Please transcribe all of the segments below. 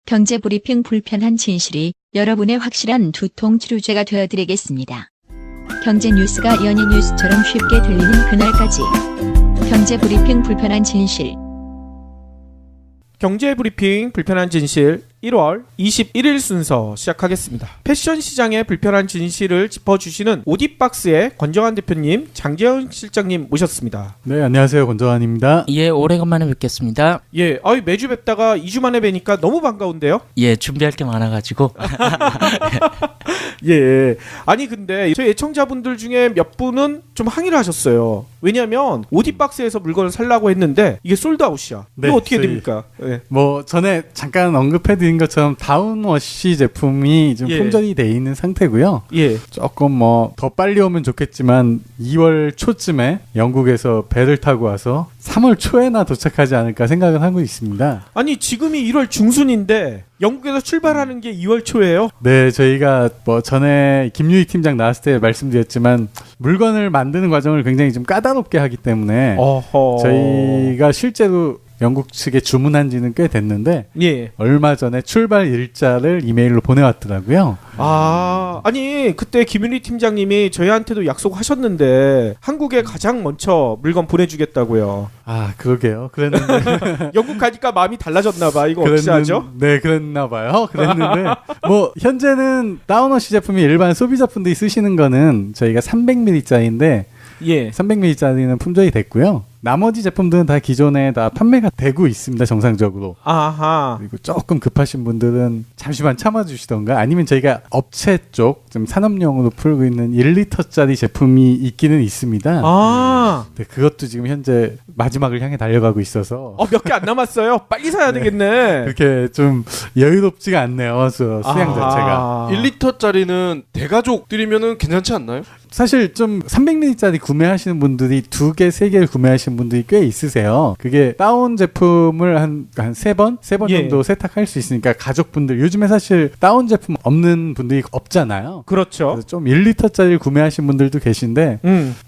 경제브리핑 불편한 진실이 여러분의 확실한 두통 치료제가 되어드리겠습니다. 경제 뉴스가 연예 뉴스처럼 쉽게 들리는 그날까지. 경제브리핑 불편한 진실. 경제브리핑 불편한 진실 1월 21일 순서 시작하겠습니다. 패션 시장의 불편한 진실을 짚어주시는 오디박스의 권정환 대표님, 장재현 실장님 모셨습니다. 네, 안녕하세요. 권정환입니다. 예, 오래간만에 뵙겠습니다. 예, 매주 뵙다가 2주 만에 뵈니까 너무 반가운데요? 예, 준비할 게 많아가지고. 예. 아니 근데 저희 애청자분들 중에 몇 분은 좀 항의를 하셨어요. 왜냐면 오디박스에서 물건을 살라고 했는데 이게 솔드아웃이야. 네, 이거 어떻게 저희 됩니까? 예. 뭐 전에 잠깐 언급해드린 것처럼 다운워시 제품이 좀 예. 품절이 돼 있는 상태고요. 예. 조금 뭐 더 빨리 오면 좋겠지만 2월 초쯤에 영국에서 배를 타고 와서 3월 초에나 도착하지 않을까 생각을 하고 있습니다. 아니 지금이 1월 중순인데 영국에서 출발하는 게 2월 초예요? 네, 저희가 뭐 전에 김유희 팀장 나왔을 때 말씀드렸지만 물건을 만드는 과정을 굉장히 좀 까다롭게 하기 때문에 어허. 저희가 실제로 영국 측에 주문한 지는 꽤 됐는데 예. 얼마 전에 출발 일자를 이메일로 보내왔더라고요. 아니 그때 김윤희 팀장님이 저희한테도 약속하셨는데 한국에 가장 먼저 물건 보내주겠다고요. 아, 그러게요. 그랬는데 영국 가니까 마음이 달라졌나 봐. 이거 어찌 하죠? 네, 그랬나 봐요. 그랬는데 뭐 현재는 다운워시 제품이 일반 소비자분들이 쓰시는 거는 저희가 300ml짜리인데 예. 300ml짜리는 품절이 됐고요. 나머지 제품들은 다 기존에 다 판매가 되고 있습니다. 정상적으로. 아하. 그리고 조금 급하신 분들은 잠시만 참아주시던가 아니면 저희가 업체 쪽 좀 산업용으로 풀고 있는 1리터짜리 제품이 있기는 있습니다. 네, 그것도 지금 현재 마지막을 향해 달려가고 있어서 몇 개 안 남았어요. 빨리 사야 되겠네. 그렇게 좀 여유롭지가 않네요. 수량 자체가. 1리터짜리는 대가족들이면은 괜찮지 않나요? 사실 좀 300ml짜리 구매하시는 분들이 2개, 3개를 구매하시는 분들이 꽤 있으세요. 그게 다운 제품을 한 3번? 3번 예. 정도 세탁할 수 있으니까 가족분들 요즘에 사실 다운 제품 없는 분들이 없잖아요. 그렇죠. 그래서 좀 1리터짜리 구매하신 분들도 계신데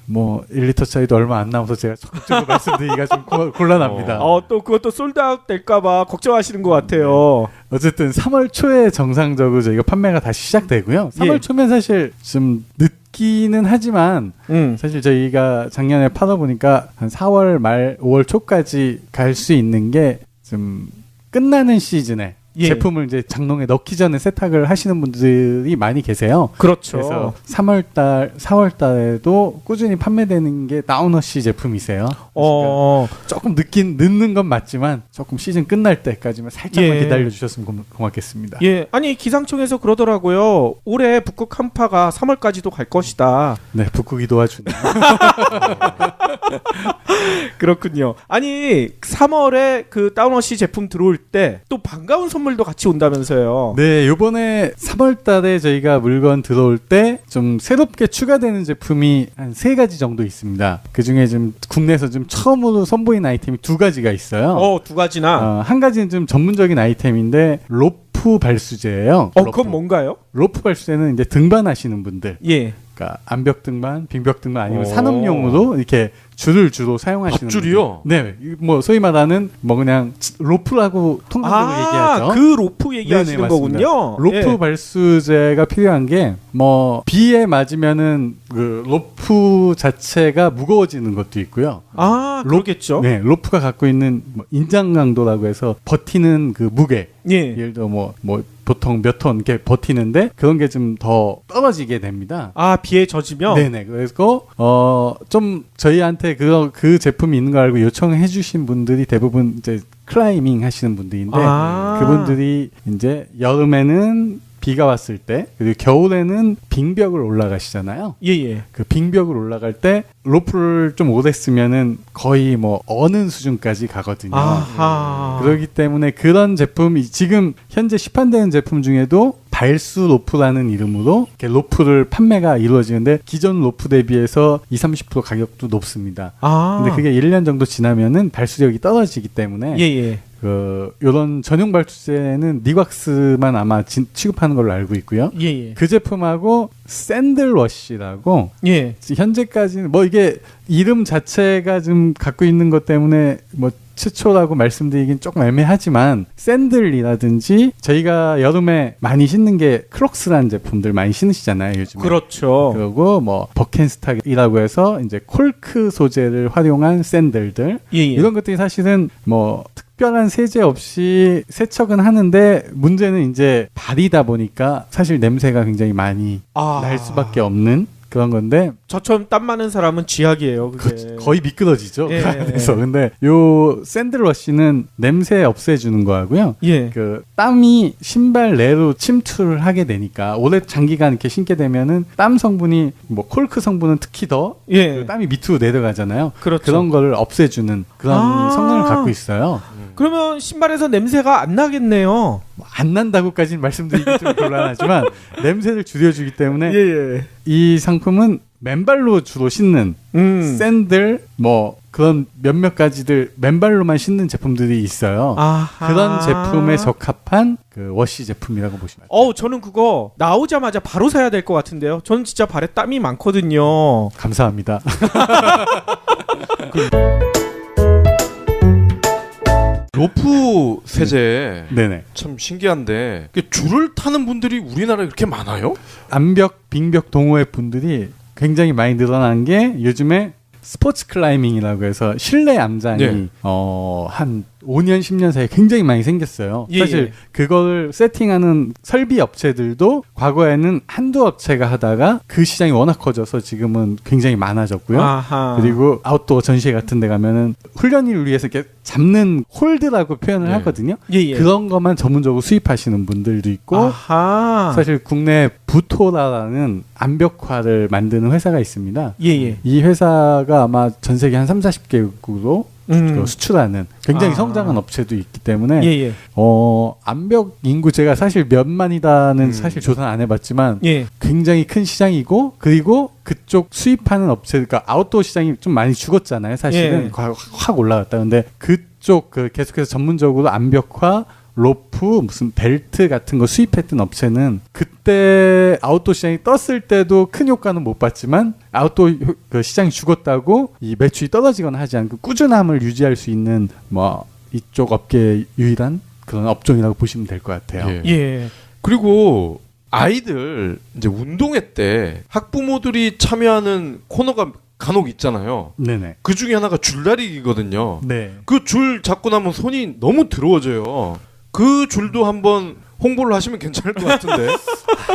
뭐 1리터짜리도 얼마 안 남아서 제가 적극적으로 말씀드리기가 좀 곤란합니다. 또 그것도 솔드아웃 될까봐 걱정하시는 것 같아요. 어쨌든 3월 초에 정상적으로 저희가 판매가 다시 시작되고요. 3월 예. 초면 사실 좀 늦기는 하지만 사실 저희가 작년에 팔아보니까 한 4월 말 5월 초까지 갈 수 있는 게 좀 끝나는 시즌에 예. 제품을 이제 장롱에 넣기 전에 세탁을 하시는 분들이 많이 계세요. 그렇죠. 그래서 3월달, 4월달에도 꾸준히 판매되는 게 다운워시 제품이세요. 조금 늦는 건 맞지만 조금 시즌 끝날 때까지만 살짝만 예. 기다려주셨으면 고맙겠습니다. 예, 아니 기상청에서 그러더라고요. 올해 북극 한파가 3월까지도 갈 것이다. 네, 북극이 도와주네요. 그렇군요. 아니 3월에 그 다운워시 제품 들어올 때 또 반가운 선물도 같이 온다면서요. 네, 요번에 3월 달에 저희가 물건 들어올 때 좀 새롭게 추가되는 제품이 한 3가지 정도 있습니다. 그 중에 좀 국내에서 좀 처음으로 선보인 아이템이 2가지가 있어요. 2가지나. 한 가지는 좀 전문적인 아이템인데 로프 발수제예요. 그건 뭔가요? 로프 발수제는 이제 등반하시는 분들. 예. 그러니까 암벽 등반, 빙벽 등반 아니면 산업용으로 이렇게 줄을 주로 사용하시는 밧줄이요? 분들. 네, 뭐 소위 말하는 뭐 그냥 로프라고 통상적으로 얘기하죠. 그 로프 얘기하시는 네네, 거군요. 로프 예. 발수제가 필요한 게 뭐 비에 맞으면은 그 로프 자체가 무거워지는 것도 있고요. 그렇겠죠. 네, 로프가 갖고 있는 뭐 인장 강도라고 해서 버티는 그 무게. 예. 예를 들어 뭐 보통 몇 톤 이렇게 버티는데 그런 게 좀 더 떨어지게 됩니다. 비에 젖으면. 네네. 그래서 좀 저희한테 그 제품이 있는 거 알고 요청해 주신 분들이 대부분 이제 클라이밍 하시는 분들인데 그분들이 이제 여름에는 비가 왔을 때 그리고 겨울에는 빙벽을 올라가시잖아요. 예예. 그 빙벽을 올라갈 때 로프를 좀 오래 쓰면은 거의 뭐 어는 수준까지 가거든요. 그렇기 때문에 그런 제품이 지금 현재 시판되는 제품 중에도 발수 로프라는 이름으로 이렇게 로프를 판매가 이루어지는데 기존 로프 대비해서 20-30% 가격도 높습니다. 근데 그게 1년 정도 지나면은 발수력이 떨어지기 때문에 예예. 요런 전용 발수제는 니왁스만 아마 취급하는 걸로 알고 있고요. 예예. 그 제품하고 샌들워시라고 예. 현재까지는 뭐 이게 이름 자체가 좀 갖고 있는 것 때문에 뭐 최초라고 말씀드리긴 조금 애매하지만 샌들이라든지 저희가 여름에 많이 신는 게 크록스라는 제품들 많이 신으시잖아요, 요즘에. 그렇죠. 그리고 뭐 버켄스탁이라고 해서 이제 콜크 소재를 활용한 샌들들 예, 예. 이런 것들이 사실은 뭐 특별한 세제 없이 세척은 하는데 문제는 이제 발이다 보니까 사실 냄새가 굉장히 많이 날 수밖에 없는 그런 건데 저처럼 땀 많은 사람은 쥐약이에요. 그게. 거의 미끄러지죠. 예. 그 안에서. 근데 요 샌들워시는 냄새 없애주는 거하고요. 예. 그 땀이 신발 내로 침투를 하게 되니까 오래 장기간 이렇게 신게 되면은 땀 성분이 뭐 콜크 성분은 특히 더 예. 그 땀이 밑으로 내려가잖아요. 그렇죠. 그런 거를 없애주는 그런 성능을 갖고 있어요. 그러면 신발에서 냄새가 안 나겠네요. 뭐안 난다고까지는 말씀드리기 좀 곤란하지만 냄새를 줄여주기 때문에 예. 이 상품은 맨발로 주로 신는 샌들 뭐 그런 몇몇 가지들 맨발로만 신는 제품들이 있어요. 아하. 그런 제품에 적합한 그 워시 제품이라고 보시면 돼요. 저는 그거 나오자마자 바로 사야 될 것 같은데요. 저는 진짜 발에 땀이 많거든요. 감사합니다. 로프 세제 네네. 참 신기한데 줄을 타는 분들이 우리나라에 그렇게 많아요? 암벽, 빙벽 동호회 분들이 굉장히 많이 늘어난 게 요즘에 스포츠 클라이밍이라고 해서 실내 암장이 네. 한 5년, 10년 사이에 굉장히 많이 생겼어요. 예, 사실 예. 그걸 세팅하는 설비 업체들도 과거에는 한두 업체가 하다가 그 시장이 워낙 커져서 지금은 굉장히 많아졌고요. 아하. 그리고 아웃도어 전시회 같은 데 가면은 훈련을 위해서 이렇게 잡는 홀드라고 표현을 네. 하거든요. 예. 그런 것만 전문적으로 수입하시는 분들도 있고 아하. 사실 국내 부토라라는 암벽화를 만드는 회사가 있습니다. 예. 이 회사가 아마 전 세계 한 3, 40개국으로 수출하는 굉장히 아. 성장한 업체도 있기 때문에 예. 암벽 인구 제가 사실 몇만이다는 음. 사실 조사 안 해봤지만 예. 굉장히 큰 시장이고 그리고 그쪽 수입하는 업체 그러니까 아웃도어 시장이 좀 많이 죽었잖아요. 사실은 예. 확 올라갔다. 근데 그쪽 그 계속해서 전문적으로 암벽화 로프 무슨 벨트 같은 거 수입했던 업체는 그때 아웃도어 시장이 떴을 때도 큰 효과는 못 봤지만 아웃도어 그 시장이 죽었다고 이 매출이 떨어지거나 하지 않고 꾸준함을 유지할 수 있는 뭐 이쪽 업계의 유일한 그런 업종이라고 보시면 될 것 같아요. 예. 그리고 아이들 이제 운동회 때 학부모들이 참여하는 코너가 간혹 있잖아요. 네네. 그 중에 하나가 줄다리기거든요. 네. 그 줄 잡고 나면 손이 너무 더러워져요. 그 줄도 한번 홍보를 하시면 괜찮을 것 같은데.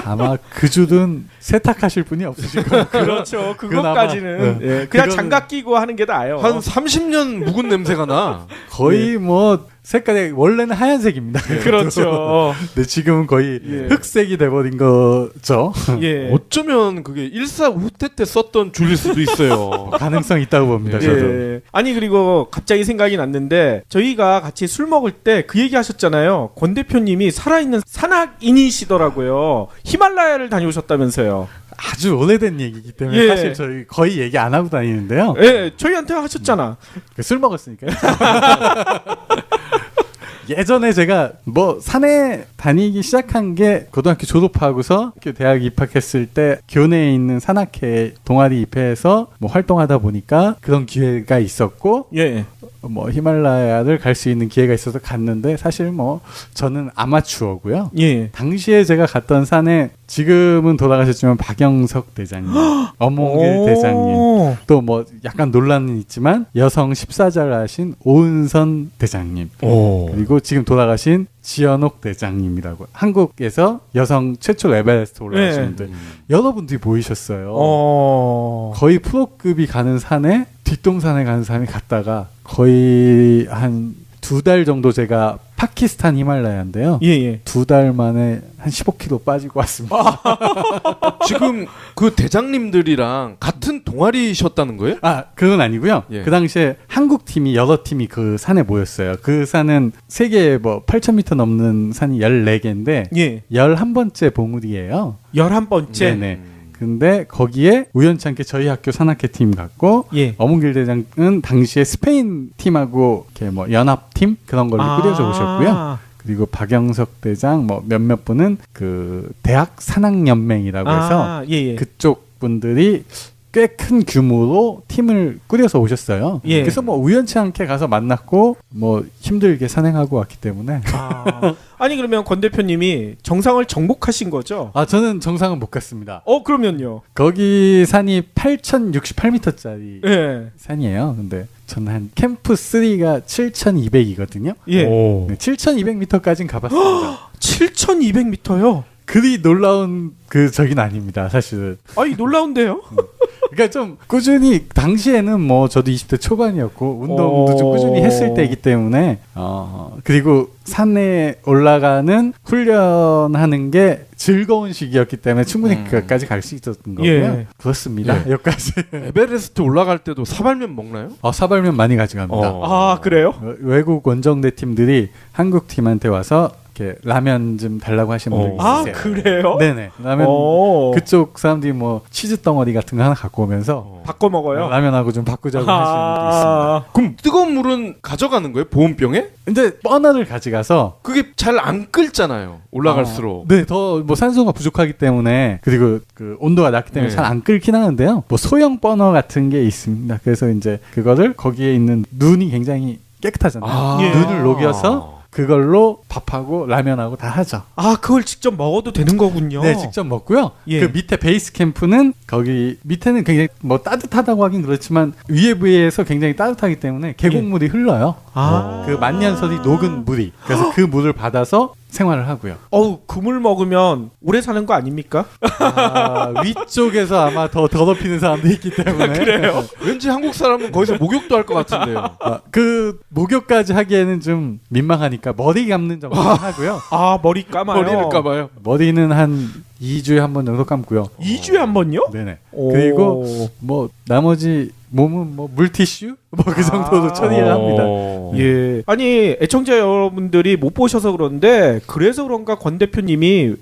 아마 그 줄은 세탁하실 분이 없으실 거예요. 그렇죠. 그것까지는 네. 예. 그냥 그거는- 장갑 끼고 하는 게 나아요. 한 30년 묵은 냄새가 나. 거의 뭐 색깔이 원래는 하얀색입니다. 그렇죠. 근데 지금은 거의 예. 흑색이 돼버린 거죠. 예. 어쩌면 그게 일사후퇴 때 썼던 줄일 수도 있어요. 가능성 있다고 봅니다. 저도. 예. 아니 그리고 갑자기 생각이 났는데 저희가 같이 술 먹을 때 그 얘기 하셨잖아요. 권 대표님이 살아있는 산악인이시더라고요. 히말라야를 다녀오셨다면서요. 아주 오래된 얘기이기 때문에 예. 사실 저희 거의 얘기 안 하고 다니는데요. 예, 저희한테 하셨잖아. 술 먹었으니까요. 예전에 제가 뭐 산에 다니기 시작한 게 고등학교 졸업하고서 대학 입학했을 때 교내에 있는 산악회 동아리 입회해서 뭐 활동하다 보니까 그런 기회가 있었고 예. 뭐 히말라야를 갈 수 있는 기회가 있어서 갔는데 사실 뭐 저는 아마추어고요. 예. 당시에 제가 갔던 산에 지금은 돌아가셨지만 박영석 대장님, 엄홍길 대장님, 또 뭐 약간 논란은 있지만 여성 14자를 하신 오은선 대장님, 그리고 지금 돌아가신 지연옥 대장님이라고 한국에서 여성 최초 에베레스트 올라가신 네. 분들 여러분들이 보이셨어요. 거의 프로급이 가는 산에 뒷동산에 가는 사람이 갔다가 거의 한 2달 정도 제가 파키스탄 히말라야인데요. 예. 2달 만에 한 15kg 빠지고 왔습니다. 지금 그 대장님들이랑 같은 동아리셨다는 거예요? 아, 그건 아니고요. 예. 그 당시에 한국 팀이 여러 팀이 그 산에 모였어요. 그 산은 세계 뭐 8,000m 넘는 산이 14개인데 예. 11번째 봉우리예요. 11번째. 네네. 근데 거기에 우연치 않게 저희 학교 산악회 팀 갔고 예. 어문길 대장은 당시에 스페인 팀하고 이렇게 뭐 연합팀 그런 걸로 꾸려져 오셨고요. 그리고 박영석 대장 뭐 몇몇 분은 그 대학 산악연맹이라고 해서 예. 그쪽 분들이 꽤 큰 규모로 팀을 꾸려서 오셨어요. 예. 그래서 뭐 우연치 않게 가서 만났고 뭐 힘들게 산행하고 왔기 때문에 아니 그러면 권 대표님이 정상을 정복하신 거죠? 저는 정상은 못 갔습니다. 그러면요. 거기 산이 8,068m짜리 예. 산이에요. 근데 저는 한 캠프 3가 7,200이거든요. 예. 오. 네, 7,200m까지는 가봤습니다. 7,200m요? 그리 놀라운 저긴 아닙니다, 사실은. 아니 놀라운데요? 그러니까 좀 꾸준히 당시에는 뭐 저도 20대 초반이었고 운동도 좀 꾸준히 했을 때이기 때문에 그리고 산에 올라가는 훈련하는 게 즐거운 시기였기 때문에 충분히 그까지 갈 수 있었던 거고요. 예. 그렇습니다. 예. 여기까지. 에베레스트 올라갈 때도 사발면 먹나요? 사발면 많이 가져갑니다. 아 그래요? 외국 원정대 팀들이 한국 팀한테 와서 이렇게 라면 좀 달라고 하시는 분들 아 있으세요. 그래요? 네네. 라면 그쪽 사람들이 뭐 치즈 덩어리 같은 거 하나 갖고 오면서 바꿔 먹어요? 라면하고 좀 바꾸자고 하시는 분도 있습니다. 그럼 뜨거운 물은 가져가는 거예요? 보온병에? 근데 버너를 가져가서 그게 잘 안 끓잖아요. 올라갈수록. 네, 더 뭐 산소가 부족하기 때문에 그리고 그 온도가 낮기 때문에 네. 잘 안 끓긴 하는데요. 뭐 소형 버너 같은 게 있습니다. 그래서 이제 그거를 거기에 있는 눈이 굉장히 깨끗하잖아요. 예. 눈을 녹여서 그걸로 밥하고 라면하고 다 하죠. 아 그걸 직접 먹어도 되는 거군요. 네, 직접 먹고요. 예. 그 밑에 베이스 캠프는 거기 밑에는 굉장히 뭐 따뜻하다고 하긴 그렇지만 위에 부위에서 굉장히 따뜻하기 때문에 계곡물이 흘러요. 아. 그 만년설이 녹은 물이. 그래서 그 물을 받아서 생활을 하고요. 그물 먹으면 오래 사는 거 아닙니까? 위쪽에서 아마 더 더럽히는 사람도 있기 때문에. 그래요? 왠지 한국 사람은 거기서 목욕도 할 것 같은데요. 그 목욕까지 하기에는 좀 민망하니까 머리 감는 정도 하고요. 아 머리 감아요. 머리를 감아요. 머리는 한 2주에 한 번 정도 감고요. 2주에 한 번요? 네네. 오. 그리고 뭐 나머지 몸은 뭐 물티슈 뭐 그 정도로 처리를 합니다. 예. 아니 애청자 여러분들이 못 보셔서 그런데 그래서 그런가 권 대표님이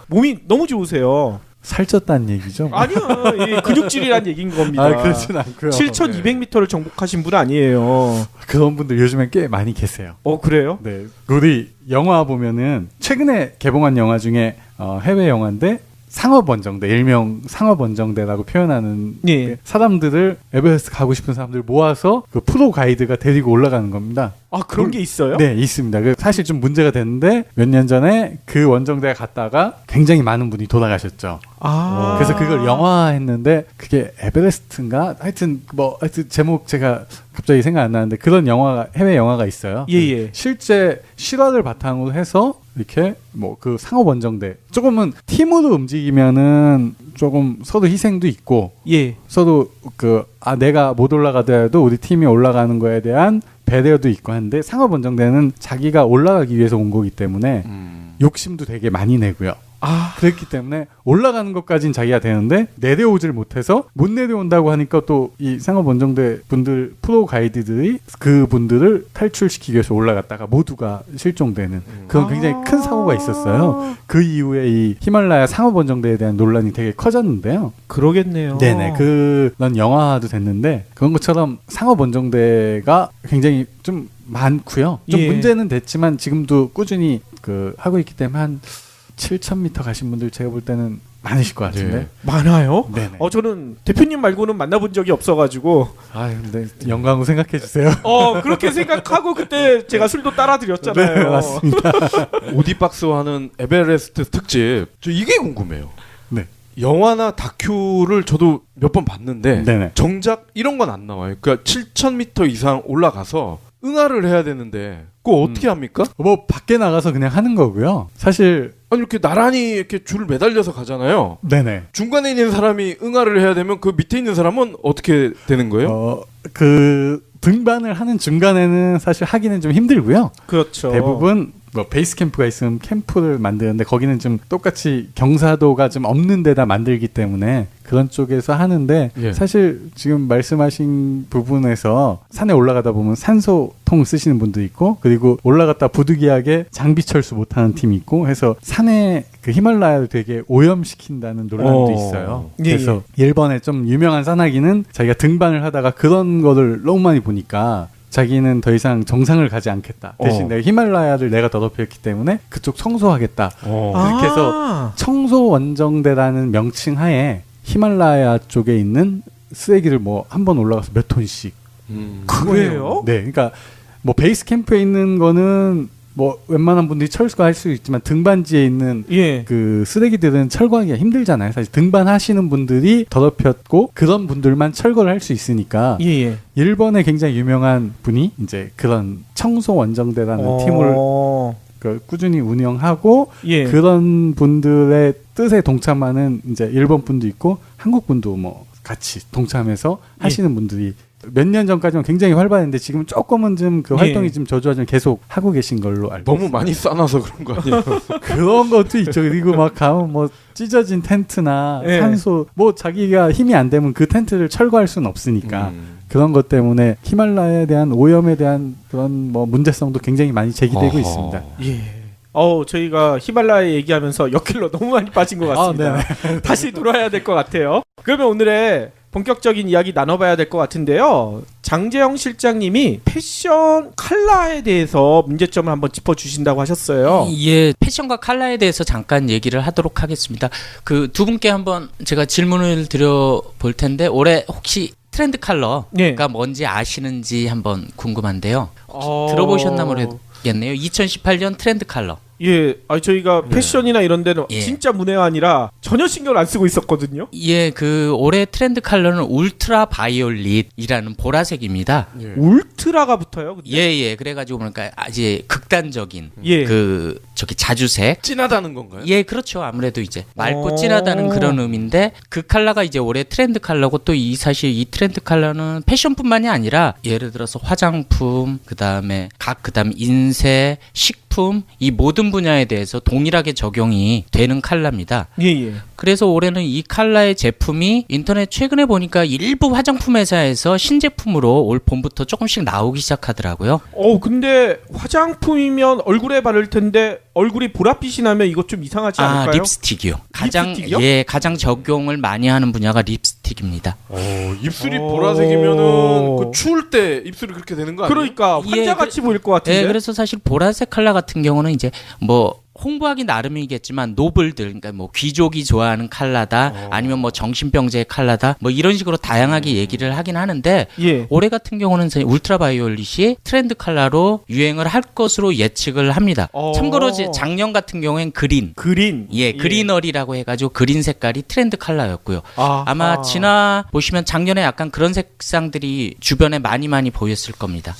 몸이 너무 좋으세요. 살쪘다는 얘기죠? 아니요, 이 근육질이란 얘기인 겁니다. 그렇진 않고요. 7,200m를 정복하신 분 아니에요. 그런 분들 요즘엔 꽤 많이 계세요. 그래요? 네, 우리 영화 보면은 최근에 개봉한 영화 중에 해외 영화인데 상업원정대, 일명 상업원정대라고 표현하는 예. 사람들을 에베레스트 가고 싶은 사람들 모아서 그 프로 가이드가 데리고 올라가는 겁니다. 그런 게 있어요? 네, 있습니다. 사실 좀 문제가 됐는데 몇 년 전에 그 원정대에 갔다가 굉장히 많은 분이 돌아가셨죠. 그래서 그걸 영화화했는데 그게 에베레스트인가? 하여튼 제목 제가 갑자기 생각 안 나는데 그런 해외 영화가 있어요. 예. 실제 실화를 바탕으로 해서 이렇게 뭐 그 상업 원정대 조금은 팀으로 움직이면은 조금 서로 희생도 있고 예. 서로 내가 못 올라가더라도 우리 팀이 올라가는 거에 대한 배려도 있고 한데 상업 원정대는 자기가 올라가기 위해서 온 거기 때문에 욕심도 되게 많이 내고요. 그랬기 때문에 올라가는 것까지는 자기가 되는데 내려오질 못해서 못 내려온다고 하니까 또 이 상업 원정대 분들 프로 가이드들이 그 분들을 탈출시키기 위해서 올라갔다가 모두가 실종되는 그런 굉장히 큰 사고가 있었어요. 그 이후에 이 히말라야 상업 원정대에 대한 논란이 되게 커졌는데요. 그러겠네요. 네네. 그런 영화도 됐는데 그런 것처럼 상업 원정대가 굉장히 좀 많고요. 좀 예. 문제는 됐지만 지금도 꾸준히 하고 있기 때문에 한 7,000m 가신 분들 제가 볼 때는 많으실 것 같은데. 네. 많아요? 네네. 저는 대표님 말고는 만나본 적이 없어가지고. 근데 영광으로 생각해 주세요. 그렇게 생각하고 그때 제가 술도 따라 드렸잖아요. 네, 맞습니다. 오디박스와 하는 에베레스트 특집. 저 이게 궁금해요. 네. 영화나 다큐를 저도 몇 번 봤는데 네네. 정작 이런 건 안 나와요. 그러니까 7,000m 이상 올라가서 응아를 해야 되는데 그거 어떻게 합니까? 뭐 밖에 나가서 그냥 하는 거고요. 사실 이렇게 나란히 이렇게 줄 매달려서 가잖아요. 네네. 중간에 있는 사람이 응아를 해야 되면 그 밑에 있는 사람은 어떻게 되는 거예요? 등반을 하는 중간에는 사실 하기는 좀 힘들고요. 그렇죠. 대부분 뭐 베이스 캠프가 있으면 캠프를 만드는데 거기는 좀 똑같이 경사도가 좀 없는 데다 만들기 때문에 그런 쪽에서 하는데 예. 사실 지금 말씀하신 부분에서 산에 올라가다 보면 산소통 쓰시는 분도 있고 그리고 올라갔다 부득이하게 장비 철수 못하는 팀이 있고 해서 산에 그 히말라야를 되게 오염시킨다는 논란도 있어요. 예, 그래서 일본의 좀 유명한 산악인은 자기가 등반을 하다가 그런 거를 너무 많이 보니까 자기는 더 이상 정상을 가지 않겠다. 대신 내가 히말라야를 내가 더럽혔기 때문에 그쪽 청소하겠다. 그렇게 해서 청소 원정대라는 명칭 하에 히말라야 쪽에 있는 쓰레기를 뭐 한 번 올라가서 몇 톤씩. 그래요? 네, 그러니까 뭐 베이스 캠프에 있는 거는 뭐 웬만한 분들이 철거할 수 있지만 등반지에 있는 예. 그 쓰레기들은 철거하기가 힘들잖아요. 사실 등반하시는 분들이 더럽혔고 그런 분들만 철거를 할 수 있으니까 예. 일본에 굉장히 유명한 분이 이제 그런 청소 원정대라는 팀을 꾸준히 운영하고 예. 그런 분들의 뜻에 동참하는 이제 일본 분도 있고 한국 분도 뭐 같이 동참해서 하시는 분들이 몇 년 전까지는 굉장히 활발했는데 지금 조금은 좀 그 활동이 좀 저조하지만 계속 하고 계신 걸로 알고 너무 있습니다. 많이 싸놔서 그런 거 아니에요? 그런 것도 있죠. 그리고 막 가면 뭐 찢어진 텐트나 예. 산소 뭐 자기가 힘이 안 되면 그 텐트를 철거할 수는 없으니까 그런 것 때문에 히말라야에 대한 오염에 대한 그런 뭐 문제성도 굉장히 많이 제기되고 있습니다. 예. 저희가 히말라야 얘기하면서 역길로 너무 많이 빠진 것 같습니다. 다시 돌아야 될 것 같아요. 그러면 오늘의 본격적인 이야기 나눠봐야 될 것 같은데요. 장재영 실장님이 패션 컬러에 대해서 문제점을 한번 짚어주신다고 하셨어요. 예, 패션과 컬러에 대해서 잠깐 얘기를 하도록 하겠습니다. 그 두 분께 한번 제가 질문을 드려볼 텐데 올해 혹시 트렌드 컬러가 네. 뭔지 아시는지 한번 궁금한데요. 들어보셨나 모르겠네요. 2018년 트렌드 컬러. 예, 저희가 패션이나 이런 데는 예. 진짜 문외한이라 전혀 신경을 안 쓰고 있었거든요. 예, 그 올해 트렌드 컬러는 울트라 바이올릿이라는 보라색입니다. 울트라가 붙어요. 근데? 예. 그래가지고 그러니까 아주 극단적인 예. 그 저기 자주색. 진하다는 건가요? 예, 그렇죠. 아무래도 이제 맑고 진하다는 그런 의미인데 그 컬러가 이제 올해 트렌드 컬러고 또 사실 이 트렌드 컬러는 패션뿐만이 아니라 예를 들어서 화장품, 그다음에 인쇄, 식품 이 모든 분야에 대해서 동일하게 적용이 되는 컬러입니다. 예. 그래서 올해는 이 컬러의 제품이 인터넷 최근에 보니까 일부 화장품 회사에서 신제품으로 올 봄부터 조금씩 나오기 시작하더라고요. 근데 화장품이면 얼굴에 바를 텐데 얼굴이 보랏빛이 나면 이거 좀 이상하지 않을까요? 립스틱이요. 립스틱이요? 가장 적용을 많이 하는 분야가 립스틱입니다. 입술이 보라색이면은 그 추울 때 입술이 그렇게 되는 거 아니에요? 그러니까 환자같이 보일 것 같은데. 예, 그래서 사실 보라색 컬러 같은 경우는 이제 뭐 홍보하기 나름이겠지만 노블들, 그러니까 뭐 귀족이 좋아하는 컬러다, 아니면 뭐 정신병자의 컬러다, 뭐 이런 식으로 다양하게 얘기를 하긴 하는데 예. 올해 같은 경우는 울트라바이올릿이 트렌드 컬러로 유행을 할 것으로 예측을 합니다. 참고로 작년 같은 경우엔 그린, 그리너리라고 해가지고 그린 색깔이 트렌드 컬러였고요. 아마 지나 보시면 작년에 약간 그런 색상들이 주변에 많이 보였을 겁니다.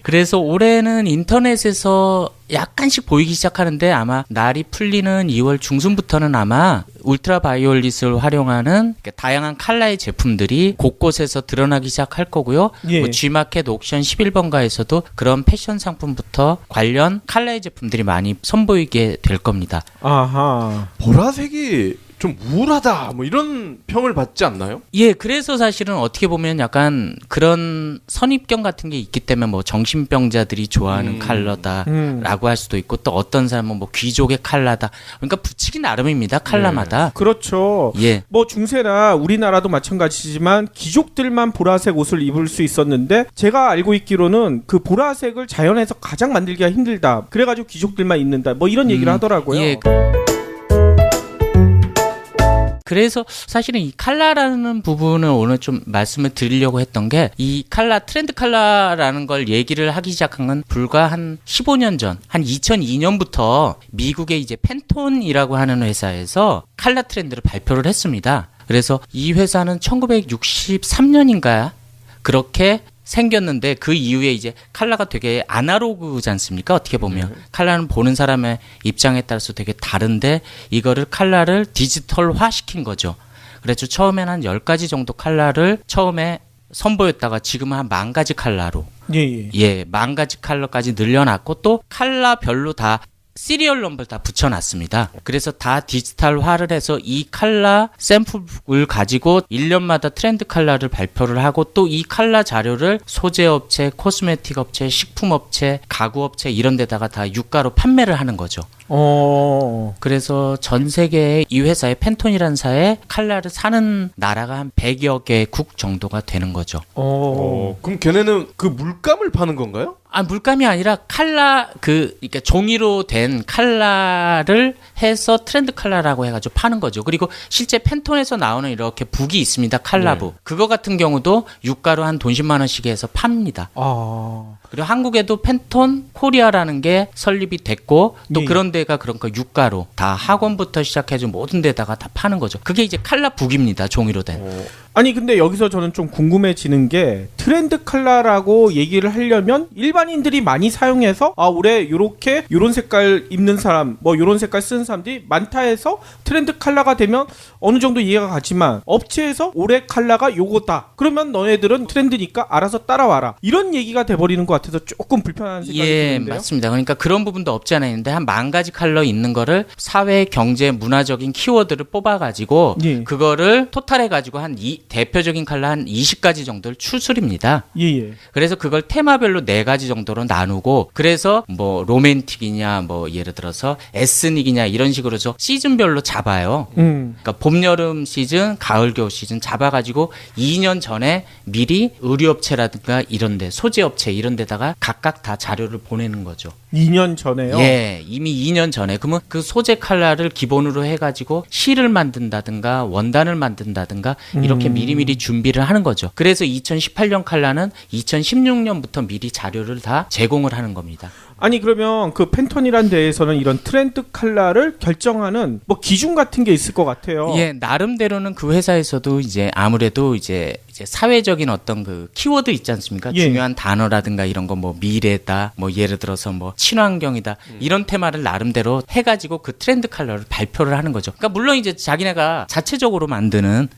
그래서 올해는 인터넷에서 약간씩 보이기 시작하는데 아마 날이 풀리는 2월 중순부터는 아마 울트라바이올릿을 활용하는 다양한 컬러의 제품들이 곳곳에서 드러나기 시작할 거고요. 예. 뭐 G마켓 옥션 11번가에서도 그런 패션 상품부터 관련 컬러의 제품들이 많이 선보이게 될 겁니다. 아하. 보라색이 좀 우울하다 뭐 이런 평을 받지 않나요? 예, 그래서 사실은 어떻게 보면 약간 그런 선입견 같은 게 있기 때문에 뭐 정신병자들이 좋아하는 컬러다라고 할 수도 있고 또 어떤 사람은 뭐 귀족의 컬러다. 그러니까 붙이기 나름입니다. 컬러마다. 그렇죠. 예. 뭐 중세나 우리나라도 마찬가지지만 귀족들만 보라색 옷을 입을 수 있었는데 제가 알고 있기로는 그 보라색을 자연에서 가장 만들기가 힘들다. 그래가지고 귀족들만 입는다. 뭐 이런 얘기를 하더라고요. 예. 그래서 사실은 이 컬러라는 부분을 오늘 좀 말씀을 드리려고 했던 게 이 컬러, 트렌드 컬러라는 걸 얘기를 하기 시작한 건 불과 한 15년 전, 한 2002년부터 미국의 이제 팬톤이라고 하는 회사에서 컬러 트렌드를 발표를 했습니다. 그래서 이 회사는 1963년인가 그렇게 생겼는데 그 이후에 이제 컬러가 되게 아날로그지 않습니까? 어떻게 보면 컬러는 보는 사람의 입장에 따라서 되게 다른데 이거를 컬러를 디지털화 시킨 거죠. 그래서 처음에는 한 10가지 정도 컬러를 처음에 선보였다가 지금은 한 10,000가지 컬러로 예. 10,000가지 컬러까지 늘려놨고 또 컬러별로 다 시리얼 넘버를 다 붙여놨습니다. 그래서 다 디지털화를 해서 이 컬러 샘플을 가지고 1년마다 트렌드 컬러를 발표를 하고 또 이 컬러 자료를 소재업체, 코스메틱 업체, 식품업체, 가구업체 이런 데다가 다 유가로 판매를 하는 거죠. 그래서 전 세계의 이 회사의 팬톤이라는 사에 칼라를 사는 나라가 한 100여 개국 정도가 되는 거죠. 그럼 걔네는 그 물감을 파는 건가요? 물감이 아니라 그러니까 종이로 된 칼라를 해서 트렌드 칼라라고 해가지고 파는 거죠. 그리고 실제 팬톤에서 나오는 이렇게 북이 있습니다. 칼라부. 네. 그거 같은 경우도 유가로 한 돈 10만 원씩 해서 팝니다. 그리고 한국에도 팬톤 코리아라는 게 설립이 됐고 또 네. 그런 데가 그런 거 유가로 다 학원부터 시작해서 모든 데다가 다 파는 거죠. 그게 이제 칼라북입니다. 종이로 된. 아니 근데 여기서 저는 좀 궁금해지는 게 트렌드 컬러라고 얘기를 하려면 일반인들이 많이 사용해서 올해 요렇게 요런 색깔 입는 사람 뭐 요런 색깔 쓰는 사람들이 많다 해서 트렌드 컬러가 되면 어느 정도 이해가 가지만 업체에서 올해 컬러가 요거다 그러면 너네들은 트렌드니까 알아서 따라와라 이런 얘기가 돼버리는 것 같아서 조금 불편한 생각이 드는데요. 맞습니다. 그러니까 그런 부분도 없지 않아 있는데 한 10,000가지 컬러 있는 거를 사회, 경제, 문화적인 키워드를 뽑아가지고 예. 그거를 토탈해가지고 대표적인 컬러 한 20가지 정도를 추출입니다. 예예. 그래서 그걸 테마별로 4가지 정도로 나누고 그래서 뭐 로맨틱이냐 뭐 예를 들어서 에스닉이냐 이런 식으로 해서 시즌별로 잡아요. 그러니까 봄, 여름 시즌, 가을, 겨울 시즌 잡아가지고 2년 전에 미리 의류업체라든가 이런데 소재업체 이런 데다가 각각 다 자료를 보내는 거죠. 2년 전에요? 예, 이미 2년 전에. 그러면 그 소재 컬러를 기본으로 해가지고 실을 만든다든가 원단을 만든다든가 이렇게 미리미리 준비를 하는 거죠. 그래서 2018년 컬러는 2016년부터 미리 자료를 다 제공을 하는 겁니다. 아니 그러면 그 팬톤이란 데에서는 이런 트렌드 컬러를 결정하는 뭐 기준 같은 게 있을 것 같아요. 예, 나름대로는 그 회사에서도 이제 아무래도 이제 사회적인 어떤 그 키워드 있지 않습니까? 예. 중요한 단어라든가 이런 거 뭐 미래다, 뭐 예를 들어서 뭐 친환경이다 이런 테마를 나름대로 해가지고 그 트렌드 컬러를 발표를 하는 거죠. 그러니까 물론 이제 자기네가 자체적으로 만드는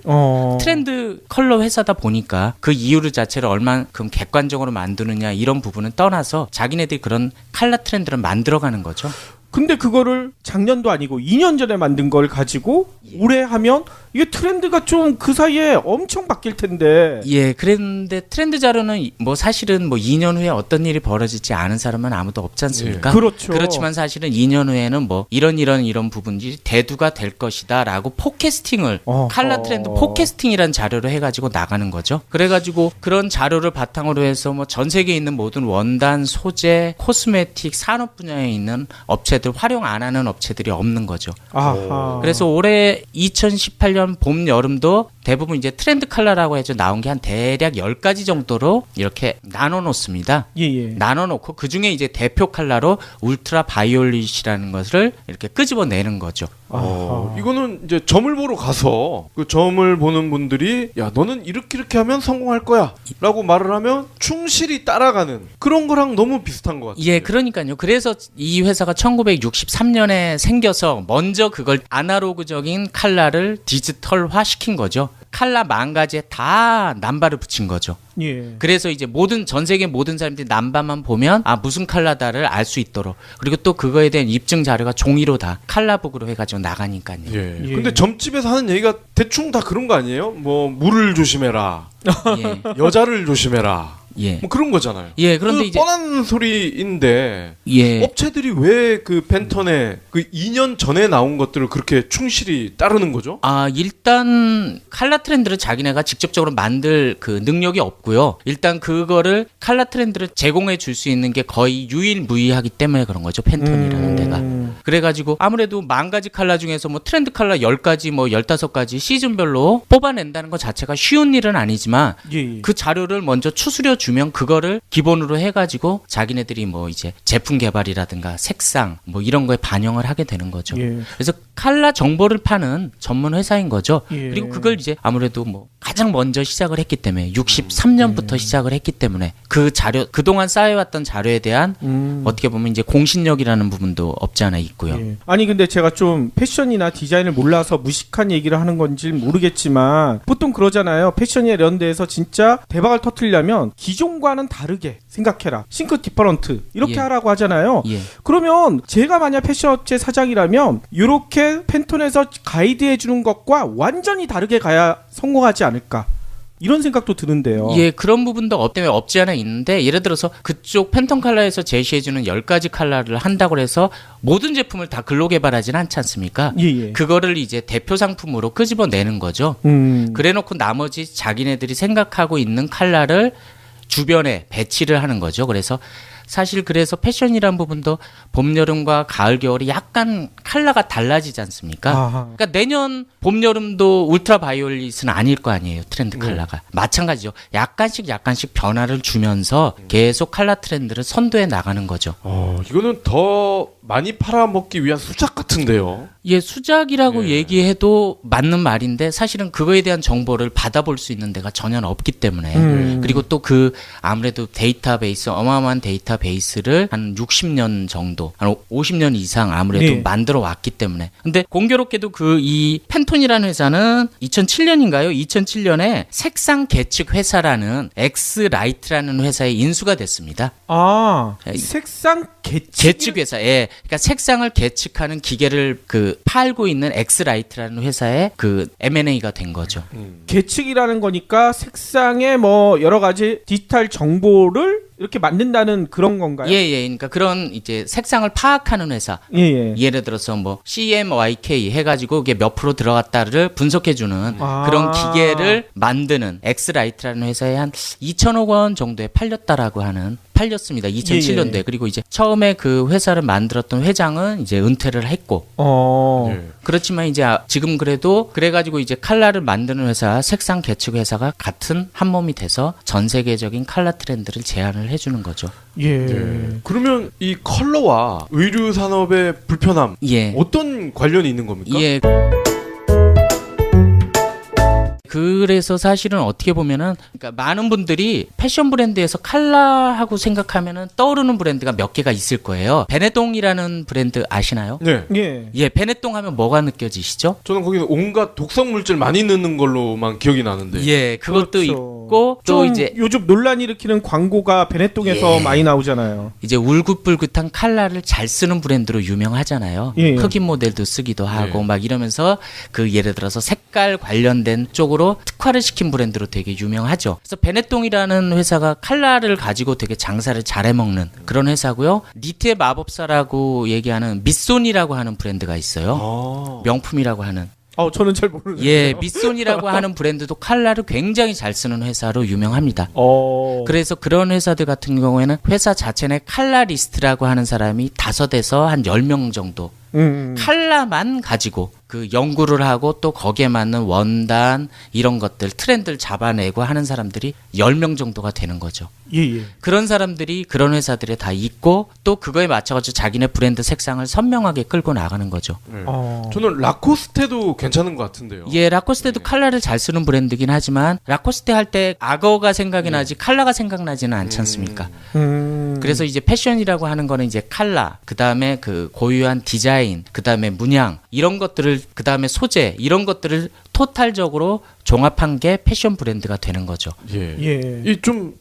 트렌드 컬러 회사다 보니까 그 이유를 자체를 얼만큼 객관적으로 만드느냐 이런 부분은 떠나서 자기네들이 그런 컬러 트렌드를 만들어가는 거죠. 근데 그거를 작년도 아니고 2년 전에 만든 걸 가지고 올해 하면 이게 트렌드가 좀 그 사이에 엄청 바뀔 텐데. 예, 그런데 트렌드 자료는 뭐 사실은 뭐 2년 후에 어떤 일이 벌어질지 아는 사람은 아무도 없지 않습니까? 예. 그렇죠. 그렇지만 사실은 2년 후에는 뭐 이런 부분들이 대두가 될 것이다라고 포캐스팅을 칼라 트렌드 포캐스팅이라는 자료를 해가지고 나가는 거죠. 그래가지고 그런 자료를 바탕으로 해서 뭐 전 세계에 있는 모든 원단, 소재, 코스메틱 산업 분야에 있는 업체들 활용 안 하는 업체들이 없는 거죠. 아하. 그래서 올해 2018년 봄, 여름도 대부분 이제 트렌드 컬러라고 해서 나온 게 한 대략 10가지 정도로 이렇게 나눠 놓습니다. 예. 나눠 놓고 그 중에 이제 대표 컬러로 울트라 바이올릿이라는 것을 이렇게 끄집어내는 거죠. 이거는 이제 점을 보러 가서 그 점을 보는 분들이 야 너는 이렇게 하면 성공할 거야 라고 말을 하면 충실히 따라가는 그런 거랑 너무 비슷한 것 같아요. 예, 그러니까요. 그래서 이 회사가 1963년에 생겨서 먼저 그걸 아날로그적인 컬러를 디지털화 시킨 거죠. 컬러 10,000가지에 다 남바를 붙인 거죠. 예. 그래서 이제 전 세계 모든 사람들이 남바만 보면 무슨 컬러다를 알 수 있도록 그리고 또 그거에 대한 입증 자료가 종이로 다 컬러북으로 해가지고 나가니까요. 예. 예. 근데 점집에서 하는 얘기가 대충 다 그런 거 아니에요? 뭐 물을 조심해라, 예. 여자를 조심해라. 예. 뭐 그런 거잖아요. 예, 그런데 그 이제 뻔한 소리인데 예. 업체들이 왜 그 팬턴에 그 2년 전에 나온 것들을 그렇게 충실히 따르는 거죠? 일단 컬러 트렌드를 자기네가 직접적으로 만들 그 능력이 없고요. 일단 그거를 컬러 트렌드를 제공해 줄 수 있는 게 거의 유일무이하기 때문에 그런 거죠. 팬톤이라는 데가. 그래가지고 아무래도 10,000가지 컬러 중에서 뭐 트렌드 컬러 10가지 뭐 15가지 시즌별로 뽑아낸다는 것 자체가 쉬운 일은 아니지만 예. 그 자료를 먼저 추스려 주면 그거를 기본으로 해가지고 자기네들이 뭐 이제 제품 개발이라든가 색상 뭐 이런 거에 반영을 하게 되는 거죠. 예. 그래서 컬러 정보를 파는 전문 회사인 거죠. 예. 그리고 그걸 이제 아무래도 뭐 가장 먼저 시작을 했기 때문에 63년부터 시작을 했기 때문에 그 자료 그동안 쌓여왔던 자료에 대한 어떻게 보면 이제 공신력이라는 부분도 없지 않아 있고요. 예. 아니 근데 제가 좀 패션이나 디자인을 몰라서 무식한 얘기를 하는 건지 모르겠지만 보통 그러잖아요. 패션이나 이런 데에서 진짜 대박을 터뜨리려면 기존과는 다르게 생각해라. 싱크 디퍼런트 이렇게 예. 하라고 하잖아요. 예. 그러면 제가 만약 패션업체 사장이라면 이렇게 팬톤에서 가이드해 주는 것과 완전히 다르게 가야 성공하지 않을까. 이런 생각도 드는데요. 예, 그런 부분도 없지 않아 있는데 예를 들어서 그쪽 팬텀 컬러에서 제시해주는 10가지 컬러를 한다고 해서 모든 제품을 다 글로 개발하지는 않지 않습니까? 예. 그거를 이제 대표 상품으로 끄집어내는 거죠. 그래놓고 나머지 자기네들이 생각하고 있는 컬러를 주변에 배치를 하는 거죠. 그래서 사실 그래서 패션이란 부분도 봄, 여름과 가을, 겨울이 약간 컬러가 달라지지 않습니까? 아하. 그러니까 내년 봄, 여름도 울트라 바이올릿은 아닐 거 아니에요. 트렌드 컬러가. 마찬가지죠. 약간씩 변화를 주면서 계속 컬러 트렌드를 선도해 나가는 거죠. 이거는 더 많이 팔아먹기 위한 수작 같은데요. 예, 수작이라고 예. 얘기해도 맞는 말인데 사실은 그거에 대한 정보를 받아볼 수 있는 데가 전혀 없기 때문에 그리고 또 아무래도 데이터베이스 어마어마한 데이터베이스를 한 60년 정도 한 50년 이상 아무래도 네. 만들어 왔기 때문에 근데 공교롭게도 이 팬톤이라는 회사는 2007년인가요? 2007년에 색상 계측 회사라는 엑스라이트라는 회사에 인수가 됐습니다. 색상 계측 회사, 예. 그러니까 색상을 계측하는 기계를 팔고 있는 엑스라이트라는 회사에 M&A가 된 거죠. 계측이라는 거니까 색상의 뭐 여러 가지 디지털 정보를 이렇게 만든다는 그런 건가요? 예. 그러니까 그런 이제 색상을 파악하는 회사. 예. 예를 들어서 뭐 CMYK 해가지고 이게 몇 프로 들어갔다를 분석해주는 그런 기계를 만드는 엑스라이트라는 회사에 한 2천억 원 정도에 팔렸습니다. 2007년도에. 그리고 이제 처음에 그 회사를 만들었던 회장은 이제 은퇴를 했고. 그렇지만 이제 지금 그래가지고 이제 컬러를 만드는 회사, 색상 계측 회사가 같은 한 몸이 돼서 전 세계적인 컬러 트렌드를 제안을 해주는 거죠. 그러면 이 컬러와 의류 산업의 불편함 어떤 관련이 있는 겁니까? 예. 그래서 사실은 어떻게 보면은 그러니까 많은 분들이 패션 브랜드에서 컬러하고 생각하면은 떠오르는 브랜드가 몇 개가 있을 거예요. 베네똥이라는 브랜드 아시나요? 네. 예, 베네똥 하면 뭐가 느껴지시죠? 저는 거기는 온갖 독성 물질 많이 넣는 걸로만 기억이 나는데. 예, 그것도 그렇죠. 있고 또 좀 이제 요즘 논란 일으키는 광고가 베네똥에서 많이 나오잖아요. 이제 울긋불긋한 컬러를 잘 쓰는 브랜드로 유명하잖아요. 흑인 모델도 쓰기도 하고 막 이러면서 예를 들어서 색깔 관련된 쪽으로 특화를 시킨 브랜드로 되게 유명하죠. 그래서 베네똥이라는 회사가 컬러를 가지고 되게 장사를 잘 해먹는 그런 회사고요. 니트의 마법사라고 얘기하는 미손이라고 하는 브랜드가 있어요. 명품이라고 하는. 저는 잘 모르는데요. 예, 미손이라고 하는 브랜드도 컬러를 굉장히 잘 쓰는 회사로 유명합니다. 그래서 그런 회사들 같은 경우에는 회사 자체 내 컬러 리스트라고 하는 사람이 5에서 한 10명 정도 컬러만 가지고 연구를 하고 또 거기에 맞는 원단 이런 것들 트렌드를 잡아내고 하는 사람들이 10명 정도가 되는 거죠. 그런 사람들이 그런 회사들에 다 있고 또 그거에 맞춰가지고 자기네 브랜드 색상을 선명하게 끌고 나가는 거죠. 저는 라코스테도 괜찮은 것 같은데요. 예, 라코스테도 컬러를 잘 쓰는 브랜드긴 하지만 라코스테 할 때 악어가 생각이 나지 컬러가 생각나지는 않지 않습니까? 그래서 이제 패션이라고 하는 거는 이제 컬러, 그 다음에 고유한 디자인, 그 다음에 문양 이런 것들을 그 다음에 소재 이런 것들을 토탈적으로 종합한 게 패션 브랜드가 되는 거죠. 이 좀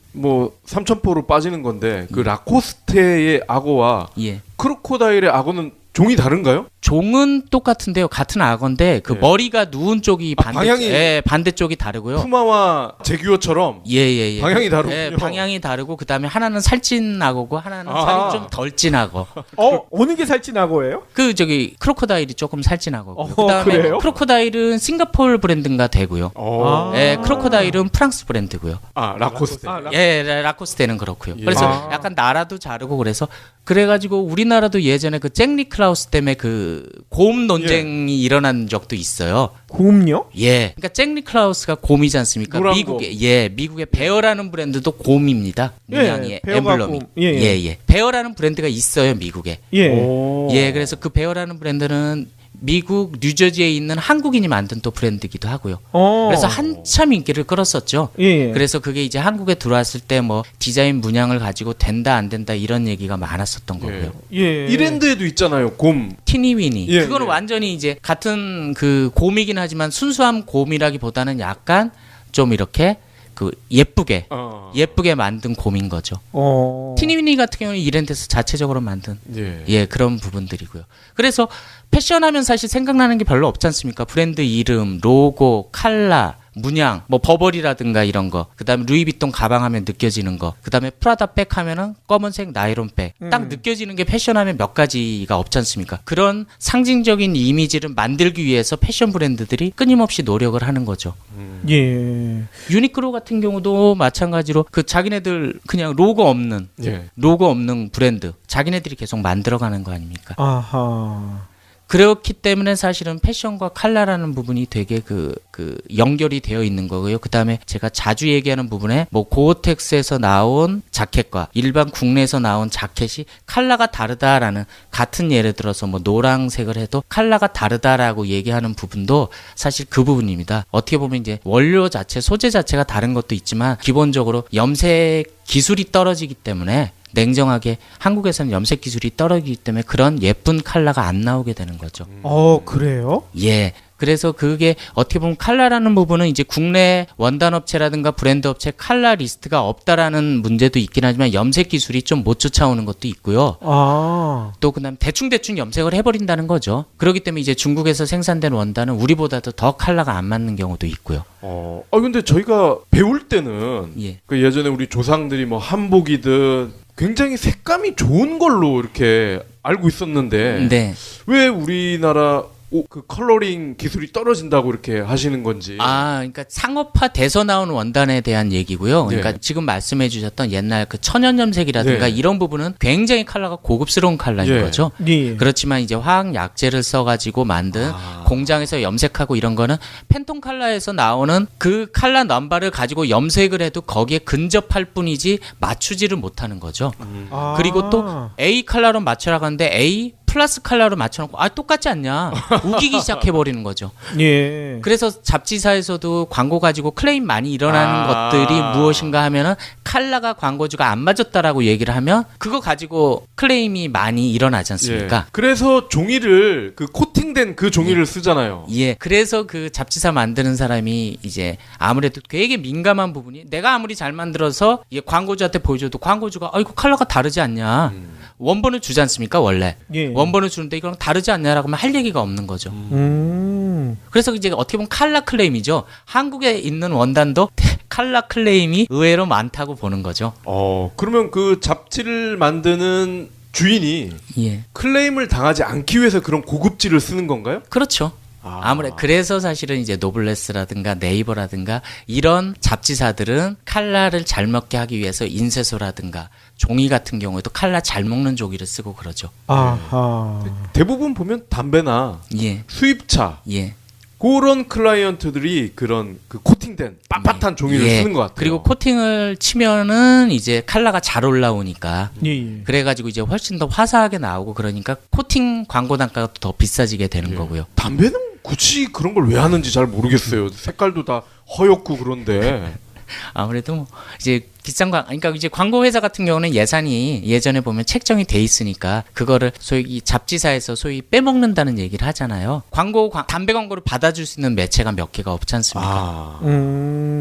삼천포로 빠지는 건데 라코스테의 악어와 크로코다일의 악어는 종이 다른가요? 종은 똑같은데요. 같은 악어인데 머리가 누운 쪽이 반대쪽이 다르고요. 푸마와 제규어처럼 방향이 다르군요. 예, 방향이 다르고 그다음에 하나는 살찐 악어고 하나는 살이 좀 덜 찐 악어. 어느 게 살찐 악어예요? 크로코다일이 조금 살찐 악어고. 그다음에 그래요? 크로코다일은 싱가포르 브랜드가 되고요. 예, 크로코다일은 프랑스 브랜드고요. 라코스테. 라코스테는 그렇고요. 그래서 약간 나라도 다르고 그래가지고 우리나라도 예전에 잭 니클라우스 때문에 곰 논쟁이 일어난 적도 있어요. 곰요? 예. 그러니까 잭 니클라우스가 곰이지 않습니까? 미국의 베어라는 브랜드도 곰입니다. 문양의 엠블럼이. 베어라는 브랜드가 있어요, 미국에. 그래서 그 베어라는 브랜드는 미국 뉴저지에 있는 한국인이 만든 또 브랜드기도 하고요. 그래서 한참 인기를 끌었었죠. 그래서 그게 이제 한국에 들어왔을 때 디자인 문양을 가지고 된다 안 된다 이런 얘기가 많았었던 거고요. 이랜드에도 있잖아요. 곰. 티니위니. 그거는 완전히 이제 같은 곰이긴 하지만 순수한 곰이라기보다는 약간 좀 이렇게 예쁘게 만든 곰인 거죠. 티니위니 같은 경우는 이랜드에서 자체적으로 만든 그런 부분들이고요. 그래서 패션하면 사실 생각나는 게 별로 없지 않습니까? 브랜드 이름, 로고, 컬러, 문양, 뭐 버버리라든가 이런 거, 그다음에 루이비통 가방 하면 느껴지는 거, 그다음에 프라다 백 하면은 검은색 나이론 백, 딱 느껴지는 게 패션하면 몇 가지가 없지 않습니까? 그런 상징적인 이미지를 만들기 위해서 패션 브랜드들이 끊임없이 노력을 하는 거죠. 예. 유니클로 같은 경우도 마찬가지로 그 자기네들 그냥 로고 없는 브랜드, 자기네들이 계속 만들어가는 거 아닙니까? 아하. 그렇기 때문에 사실은 패션과 컬러라는 부분이 되게 그 연결이 되어 있는 거고요. 그 다음에 제가 자주 얘기하는 부분에 뭐 고어텍스에서 나온 자켓과 일반 국내에서 나온 자켓이 컬러가 다르다라는, 같은 예를 들어서 뭐 노란색을 해도 컬러가 다르다라고 얘기하는 부분도 사실 그 부분입니다. 어떻게 보면 이제 원료 자체, 소재 자체가 다른 것도 있지만 기본적으로 염색 기술이 떨어지기 때문에, 냉정하게 한국에서는 염색 기술이 떨어지기 때문에 그런 예쁜 컬러가 안 나오게 되는 거죠. 그래요? 예. 그래서 그게 어떻게 보면 컬러라는 부분은 이제 국내 원단 업체라든가 브랜드 업체 컬러 리스트가 없다라는 문제도 있긴 하지만 염색 기술이 좀 못 쫓아오는 것도 있고요. 또 그다음 대충 염색을 해버린다는 거죠. 그렇기 때문에 이제 중국에서 생산된 원단은 우리보다도 더 컬러가 안 맞는 경우도 있고요. 근데 저희가 배울 때는 예. 그 예전에 우리 조상들이 뭐 한복이든 굉장히 색감이 좋은 걸로 이렇게 알고 있었는데 네. 왜 우리나라 그 컬러링 기술이 떨어진다고 이렇게 하시는 건지. 그러니까 상업화돼서 나온 원단에 대한 얘기고요. 그러니까 지금 말씀해 주셨던 옛날 그 천연 염색이라든가 이런 부분은 굉장히 컬러가 고급스러운 컬러인 거죠. 네. 그렇지만 이제 화학 약재를 써가지고 만든 공장에서 염색하고 이런 거는 팬톤 컬러에서 나오는 그 컬러 넘버를 가지고 염색을 해도 거기에 근접할 뿐이지 맞추지를 못하는 거죠. 그리고 또 A 컬러로 맞추라고 하는데 A 플러스 컬러로 맞춰놓고 똑같지 않냐 우기기 시작해버리는 거죠. 예. 그래서 잡지사에서도 광고 가지고 클레임 많이 일어나는 것들이 무엇인가 하면은 컬러가 광고주가 안 맞았다라고 얘기를 하면 그거 가지고 클레임이 많이 일어나지 않습니까? 그래서 종이를 그 코팅된 그 종이를 쓰잖아요. 예. 그래서 그 잡지사 만드는 사람이 이제 아무래도 되게 민감한 부분이, 내가 아무리 잘 만들어서 이게 광고주한테 보여줘도 광고주가 이거 컬러가 다르지 않냐. 원본을 주지 않습니까 원래. 예. 원본을 주는데 이거랑 다르지 않냐라고 하면 할 얘기가 없는 거죠. 그래서 이제 어떻게 보면 컬러 클레임이죠. 한국에 있는 원단도 컬러 클레임이 의외로 많다고 보는 거죠. 그러면 그 잡지를 만드는 주인이 클레임을 당하지 않기 위해서 그런 고급지를 쓰는 건가요? 그렇죠. 그래서 사실은 이제 노블레스라든가 네이버라든가 이런 잡지사들은 컬러를 잘 먹게 하기 위해서 인쇄소라든가 종이 같은 경우에도 컬러 잘 먹는 종이를 쓰고 그러죠. 대부분 보면 담배나 수입차 그런 클라이언트들이 그런 그 코팅된 빳빳한 종이를 쓰는 것 같아요. 그리고 코팅을 치면은 이제 컬러가 잘 올라오니까 그래가지고 이제 훨씬 더 화사하게 나오고 그러니까 코팅 광고 단가가 더 비싸지게 되는 거고요. 담배는 굳이 그런 걸 왜 하는지 잘 모르겠어요. 색깔도 다 허옇고 그런데. 아무래도 이제 비싼 그러니까 이제 광고 회사 같은 경우는 예산이 예전에 보면 책정이 돼 있으니까 그거를 소위 이 잡지사에서 소위 빼먹는다는 얘기를 하잖아요. 담배 광고를 받아줄 수 있는 매체가 몇 개가 없지 않습니까?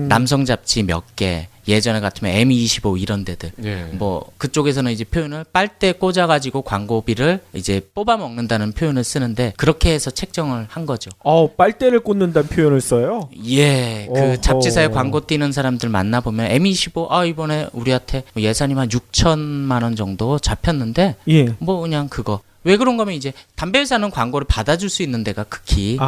남성 잡지 몇 개, 예전에 같으면 M25 이런 데들. 뭐 그쪽에서는 이제 표현을 빨대 꽂아가지고 광고비를 이제 뽑아 먹는다는 표현을 쓰는데 그렇게 해서 책정을 한 거죠. 빨대를 꽂는다는 표현을 써요? 예, 그 잡지사에 광고 띄는 사람들 만나 보면 M25 이번에 우리한테 예산이 한 6천만 원 정도 잡혔는데 뭐 그냥 그거. 왜 그런가 하면 이제 담배 회사는 광고를 받아줄 수 있는 데가 극히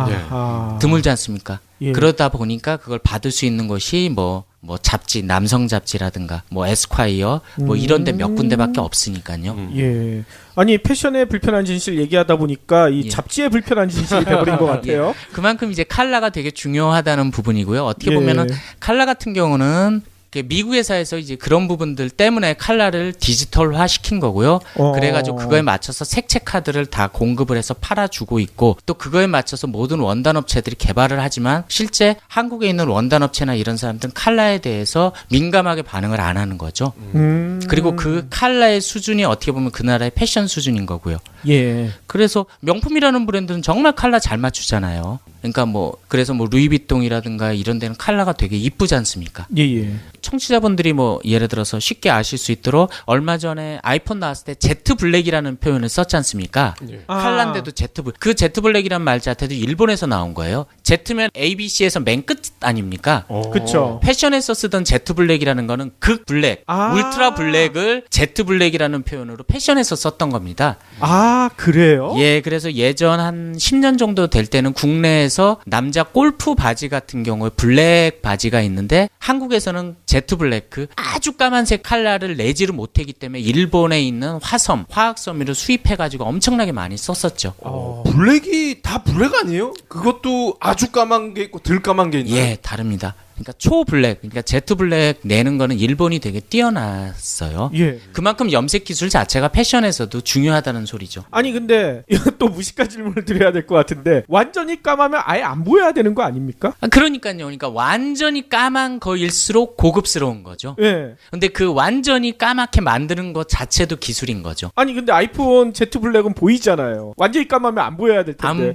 드물지 않습니까? 그러다 보니까 그걸 받을 수 있는 것이 뭐 잡지, 남성 잡지라든가 뭐 에스콰이어 뭐 이런 데 몇 군데밖에 없으니까요. 예. 아니 패션의 불편한 진실 얘기하다 보니까 이 잡지의 불편한 진실이 돼버린 것 같아요. 그만큼 이제 컬러가 되게 중요하다는 부분이고요. 어떻게 보면은 컬러 같은 경우는 미국 회사에서 이제 그런 부분들 때문에 컬러를 디지털화 시킨 거고요. 그래가지고 그거에 맞춰서 색채 카드를 다 공급을 해서 팔아주고 있고 또 그거에 맞춰서 모든 원단 업체들이 개발을 하지만 실제 한국에 있는 원단 업체나 이런 사람들은 컬러에 대해서 민감하게 반응을 안 하는 거죠. 그리고 그 컬러의 수준이 어떻게 보면 그 나라의 패션 수준인 거고요. 그래서 명품이라는 브랜드는 정말 컬러 잘 맞추잖아요. 그러니까 뭐 그래서 뭐 루이비통이라든가 이런 데는 컬러가 되게 이쁘지 않습니까? 예. 청취자분들이 뭐 예를 들어서 쉽게 아실 수 있도록 얼마 전에 아이폰 나왔을 때 제트 블랙이라는 표현을 썼지 않습니까? 컬러인데도 제트 블랙. 그 제트 블랙이란 말 자체도 일본에서 나온 거예요. 제트면 ABC에서 맨 끝 아닙니까? 그쵸. 패션에서 쓰던 제트 블랙이라는 거는 극 블랙, 울트라 블랙을 제트 블랙이라는 표현으로 패션에서 썼던 겁니다. 아, 그래요? 예, 그래서 예전 한 10년 정도 될 때는 국내에서 남자 골프 바지 같은 경우에 블랙 바지가 있는데 한국에서는 제트 블랙 그 아주 까만색 컬러를 내지를 못하기 때문에 일본에 있는 화섬, 화학섬유를 수입해가지고 엄청나게 많이 썼었죠. 블랙이 다 블랙 아니에요? 그것도 아주 까만 게 있고 덜 까만 게 있나요? 예, 다릅니다. 그러니까 초블랙, 그러니까 제트 블랙 내는 거는 일본이 되게 뛰어났어요. 예. 그만큼 염색 기술 자체가 패션에서도 중요하다는 소리죠. 아니 근데 이건 또 무식한 질문을 드려야 될 것 같은데 완전히 까마면 아예 안 보여야 되는 거 아닙니까? 그러니까요. 그러니까 완전히 까만 거일수록 고급스러운 거죠. 예. 근데 그 완전히 까맣게 만드는 것 자체도 기술인 거죠. 아니 근데 아이폰 Z 블랙은 보이잖아요. 완전히 까마면 안 보여야 될 텐데.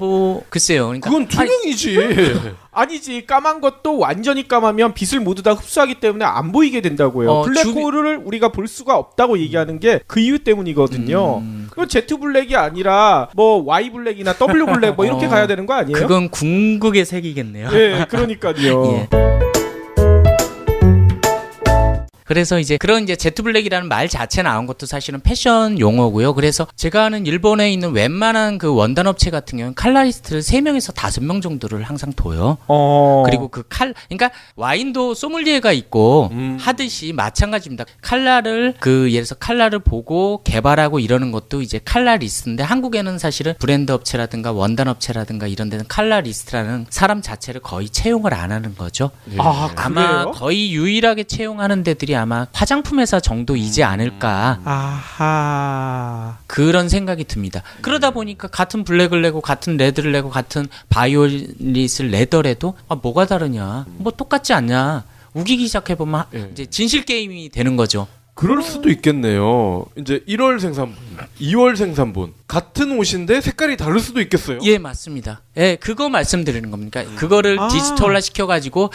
글쎄요. 그러니까 그건 투명이지. 아니지, 까만 것도 완전히 까마면 빛을 모두 다 흡수하기 때문에 안 보이게 된다고요. 블랙홀을 우리가 볼 수가 없다고 얘기하는 게 그 이유 때문이거든요. 그럼 Z 블랙이 아니라 뭐 Y 블랙이나 W 블랙 뭐 이렇게 가야 되는 거 아니에요? 그건 궁극의 색이겠네요. 예, 그러니까요. 예. 그래서 이제 그런 이제 제트 블랙이라는 말 자체 나온 것도 사실은 패션 용어고요. 그래서 제가 아는 일본에 있는 웬만한 그 원단 업체 같은 경우는 칼라리스트를 3명에서 5명 정도를 항상 둬요. 그리고 그러니까 와인도 소믈리에가 있고 하듯이 마찬가지입니다. 예를 들어서 칼라를 보고 개발하고 이러는 것도 이제 칼라리스트인데 한국에는 사실은 브랜드 업체라든가 원단 업체라든가 이런 데는 칼라리스트라는 사람 자체를 거의 채용을 안 하는 거죠. 아, 아마 그래요? 거의 유일하게 채용하는 데들이 아마 화장품 회사 정도이지 않을까. 아하. 그런 생각이 듭니다. 그러다 보니까 같은 블랙을 내고 같은 레드를 내고 같은 바이올릿을 내더라도 뭐가 다르냐? 뭐 똑같지 않냐? 우기기 시작해보면 이제 진실 게임이 되는 거죠. 그럴 수도 있겠네요. 이제 1월 생산분, 2월 생산분 같은 옷인데 색깔이 다를 수도 있겠어요. 예, 맞습니다. 예, 그거 말씀드리는 겁니까? 그거를 디지털화 시켜가지고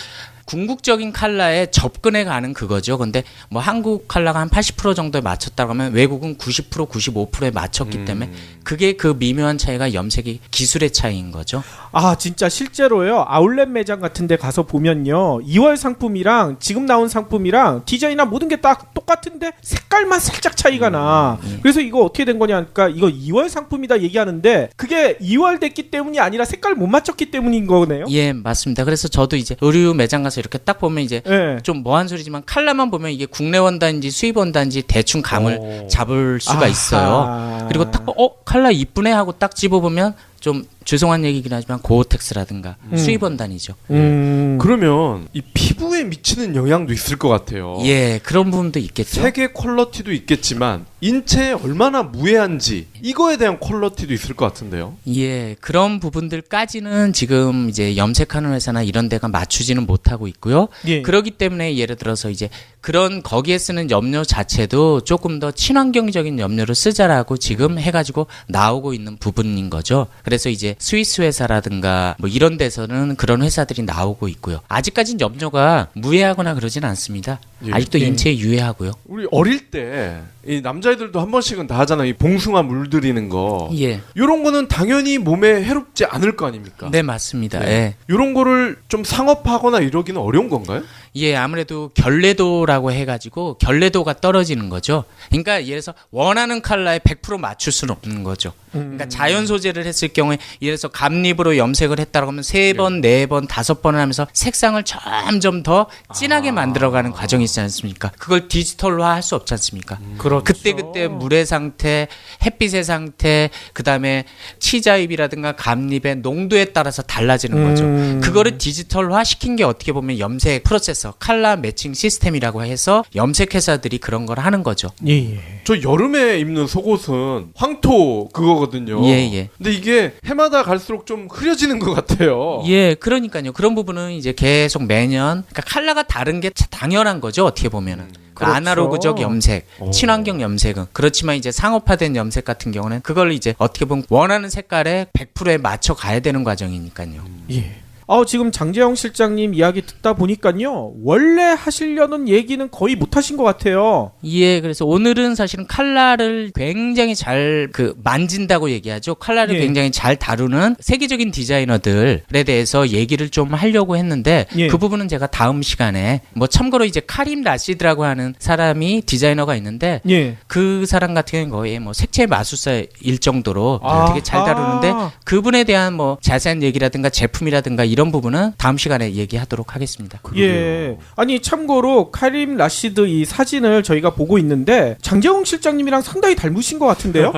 궁극적인 컬러에 접근해 가는 그거죠. 근데 뭐 한국 컬러가 한 80% 정도에 맞췄다고 하면 외국은 90%, 95%에 맞췄기 때문에 그게 그 미묘한 차이가 염색의 기술의 차이인 거죠. 아, 진짜 실제로요. 아울렛 매장 같은 데 가서 보면요. 2월 상품이랑 지금 나온 상품이랑 디자인이나 모든 게 딱 똑같은데 색깔만 살짝 차이가 나. 그래서 이거 어떻게 된 거냐 하니까 이거 2월 상품이다 얘기하는데 그게 2월 됐기 때문이 아니라 색깔 못 맞췄기 때문인 거네요. 예, 맞습니다. 그래서 저도 이제 의류 매장 가서 이렇게 딱 보면 이제 예. 좀 뭐한 소리지만 컬러만 보면 이게 국내 원단인지 수입 원단인지 대충 감을 잡을 수가 있어요. 그리고 딱 컬러 이쁘네 하고 딱 집어보면 좀 죄송한 얘기긴 하지만 고어텍스라든가 수입 원단이죠. 그러면 이 피부에 미치는 영향도 있을 것 같아요. 예, 그런 부분도 있겠죠. 색의 퀄러티도 있겠지만 인체에 얼마나 무해한지 이거에 대한 퀄러티도 있을 것 같은데요. 예, 그런 부분들까지는 지금 이제 염색하는 회사나 이런 데가 맞추지는 못하고 있고요. 예. 그렇기 때문에 예를 들어서 이제 그런 거기에 쓰는 염료 자체도 조금 더 친환경적인 염료를 쓰자라고 지금 해가지고 나오고 있는 부분인 거죠. 그래서 이제 스위스 회사라든가 뭐 이런 데서는 그런 회사들이 나오고 있고요. 아직까지는 염료가 무해하거나 그러진 않습니다. 예. 아직도 인체에 유해하고요. 우리 어릴 때 이 남자애들도 한 번씩은 다 하잖아요. 이 봉숭아 물들이는 거. 예, 이런 거는 당연히 몸에 해롭지 않을 거 아닙니까? 네 맞습니다. 네. 예. 이런 거를 좀 상업화하거나 이러기는 어려운 건가요? 예, 아무래도 결례도라고 해가지고 결례도가 떨어지는 거죠. 그러니까 예를 들어서 원하는 컬러에 100% 맞출 수는 없는 거죠. 그러니까 자연 소재를 했을 경우에 예를 들어서 감립으로 염색을 했다고 하면 3번, 4번, 5번을 하면서 색상을 점점 더 진하게 만들어가는 과정이 있지 않습니까? 그걸 디지털화 할 수 없지 않습니까? 그렇죠. 그때 물의 상태, 햇빛의 상태, 그다음에 치자입이라든가 감립의 농도에 따라서 달라지는 거죠. 그거를 디지털화 시킨 게 어떻게 보면 염색 프로세서, 컬러 매칭 시스템이라고 해서 염색 회사들이 그런 걸 하는 거죠. 예. 저 여름에 입는 속옷은 황토 그거거든요. 예. 근데 이게 해마다 갈수록 좀 흐려지는 것 같아요. 예, 그러니까요. 그런 부분은 이제 계속 매년, 그러니까 컬러가 다른 게 당연한 거죠. 어떻게 보면은. 그렇죠. 아날로그적 염색, 친환경 염색은 그렇지만 이제 상업화된 염색 같은 경우는 그걸 이제 어떻게 보면 원하는 색깔에 100%에 맞춰 가야 되는 과정이니까요. 예. 지금 장재영 실장님 이야기 듣다 보니까요. 원래 하시려는 얘기는 거의 못 하신 것 같아요. 예, 그래서 오늘은 사실은 칼라를 굉장히 잘 만진다고 얘기하죠. 칼라를 예. 굉장히 잘 다루는 세계적인 디자이너들에 대해서 얘기를 좀 하려고 했는데 예. 그 부분은 제가 다음 시간에 뭐 참고로 이제 카림 라시드라고 하는 사람이 디자이너가 있는데 예. 그 사람 같은 경우는 거의 뭐 색채 마술사일 정도로 아하. 되게 잘 다루는데 그분에 대한 뭐 자세한 얘기라든가 제품이라든가 이런 부분은 다음 시간에 얘기하도록 하겠습니다. 예. 아니 참고로 카림 라시드 이 사진을 저희가 보고 있는데 장재홍 실장님이랑 상당히 닮으신 것 같은데요?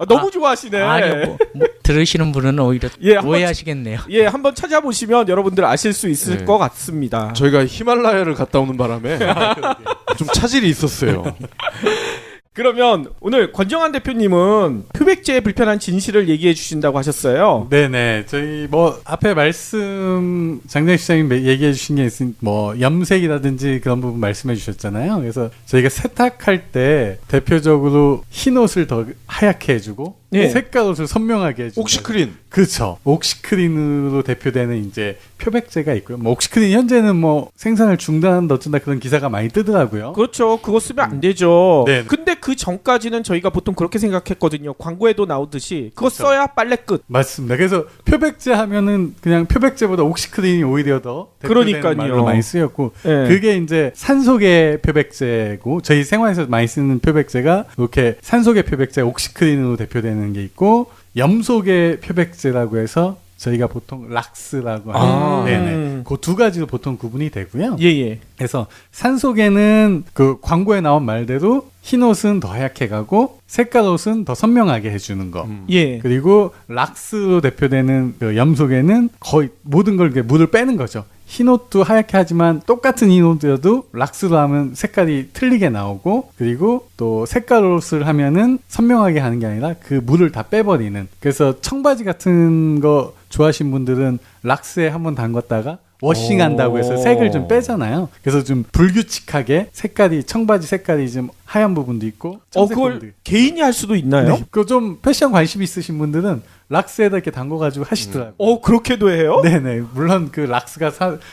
너무 좋아하시네. 아니요, 뭐 들으시는 분은 오히려 예, 오해하시겠네요. 예, 한번 찾아보시면 여러분들 아실 수 있을 네. 것 같습니다. 저희가 히말라야를 갔다 오는 바람에 좀 차질이 있었어요. 그러면 오늘 권정한 대표님은 표백제의 불편한 진실을 얘기해 주신다고 하셨어요. 네네. 저희 뭐 앞에 말씀 장장 시장님 얘기해 주신 게 있으니 뭐 염색이라든지 그런 부분 말씀해 주셨잖아요. 그래서 저희가 세탁할 때 대표적으로 흰 옷을 더 하얗게 해주고 네. 색깔 옷을 선명하게 해주고 옥시크린. 그렇죠. 옥시크린으로 대표되는 이제 표백제가 있고요. 뭐 옥시크린 현재는 뭐 생산을 중단한다 어쩐다 그런 기사가 많이 뜨더라고요. 그렇죠. 그거 쓰면 안 되죠. 네. 근데 그 전까지는 저희가 보통 그렇게 생각했거든요. 광고에도 나오듯이 그거 그렇죠. 써야 빨래 끝. 맞습니다. 그래서 표백제 하면은 그냥 표백제보다 옥시크린이 오히려 더 대표되는 그러니까요. 말로 많이 쓰였고 예. 그게 이제 산소계 표백제고 저희 생활에서 많이 쓰는 표백제가 이렇게 산소계 표백제 옥시크린으로 대표되는 게 있고 염소계 표백제라고 해서 저희가 보통 락스라고 하는 네네. 그 두 가지로 보통 구분이 되고요. 예예. 그래서 산소계는 그 광고에 나온 말대로 흰 옷은 더 하얗게 가고 색깔 옷은 더 선명하게 해주는 거. 예. 그리고 락스로 대표되는 그 염소계는 거의 모든 걸 이렇게 물을 빼는 거죠. 흰 옷도 하얗게 하지만 똑같은 흰 옷이어도 락스로 하면 색깔이 틀리게 나오고 그리고 또 색깔 옷을 하면은 선명하게 하는 게 아니라 그 물을 다 빼버리는. 그래서 청바지 같은 거 좋아하시는 분들은 락스에 한번 담갔다가 워싱한다고 해서 색을 좀 빼잖아요. 그래서 좀 불규칙하게 색깔이 청바지 색깔이 좀 하얀 부분도 있고 청색 부분도 그걸 있고. 개인이 할 수도 있나요? 네. 그 좀 패션 관심 있으신 분들은 락스에다 이렇게 담궈가지고 하시더라고요. 그렇게도 해요? 네네. 물론 그 락스가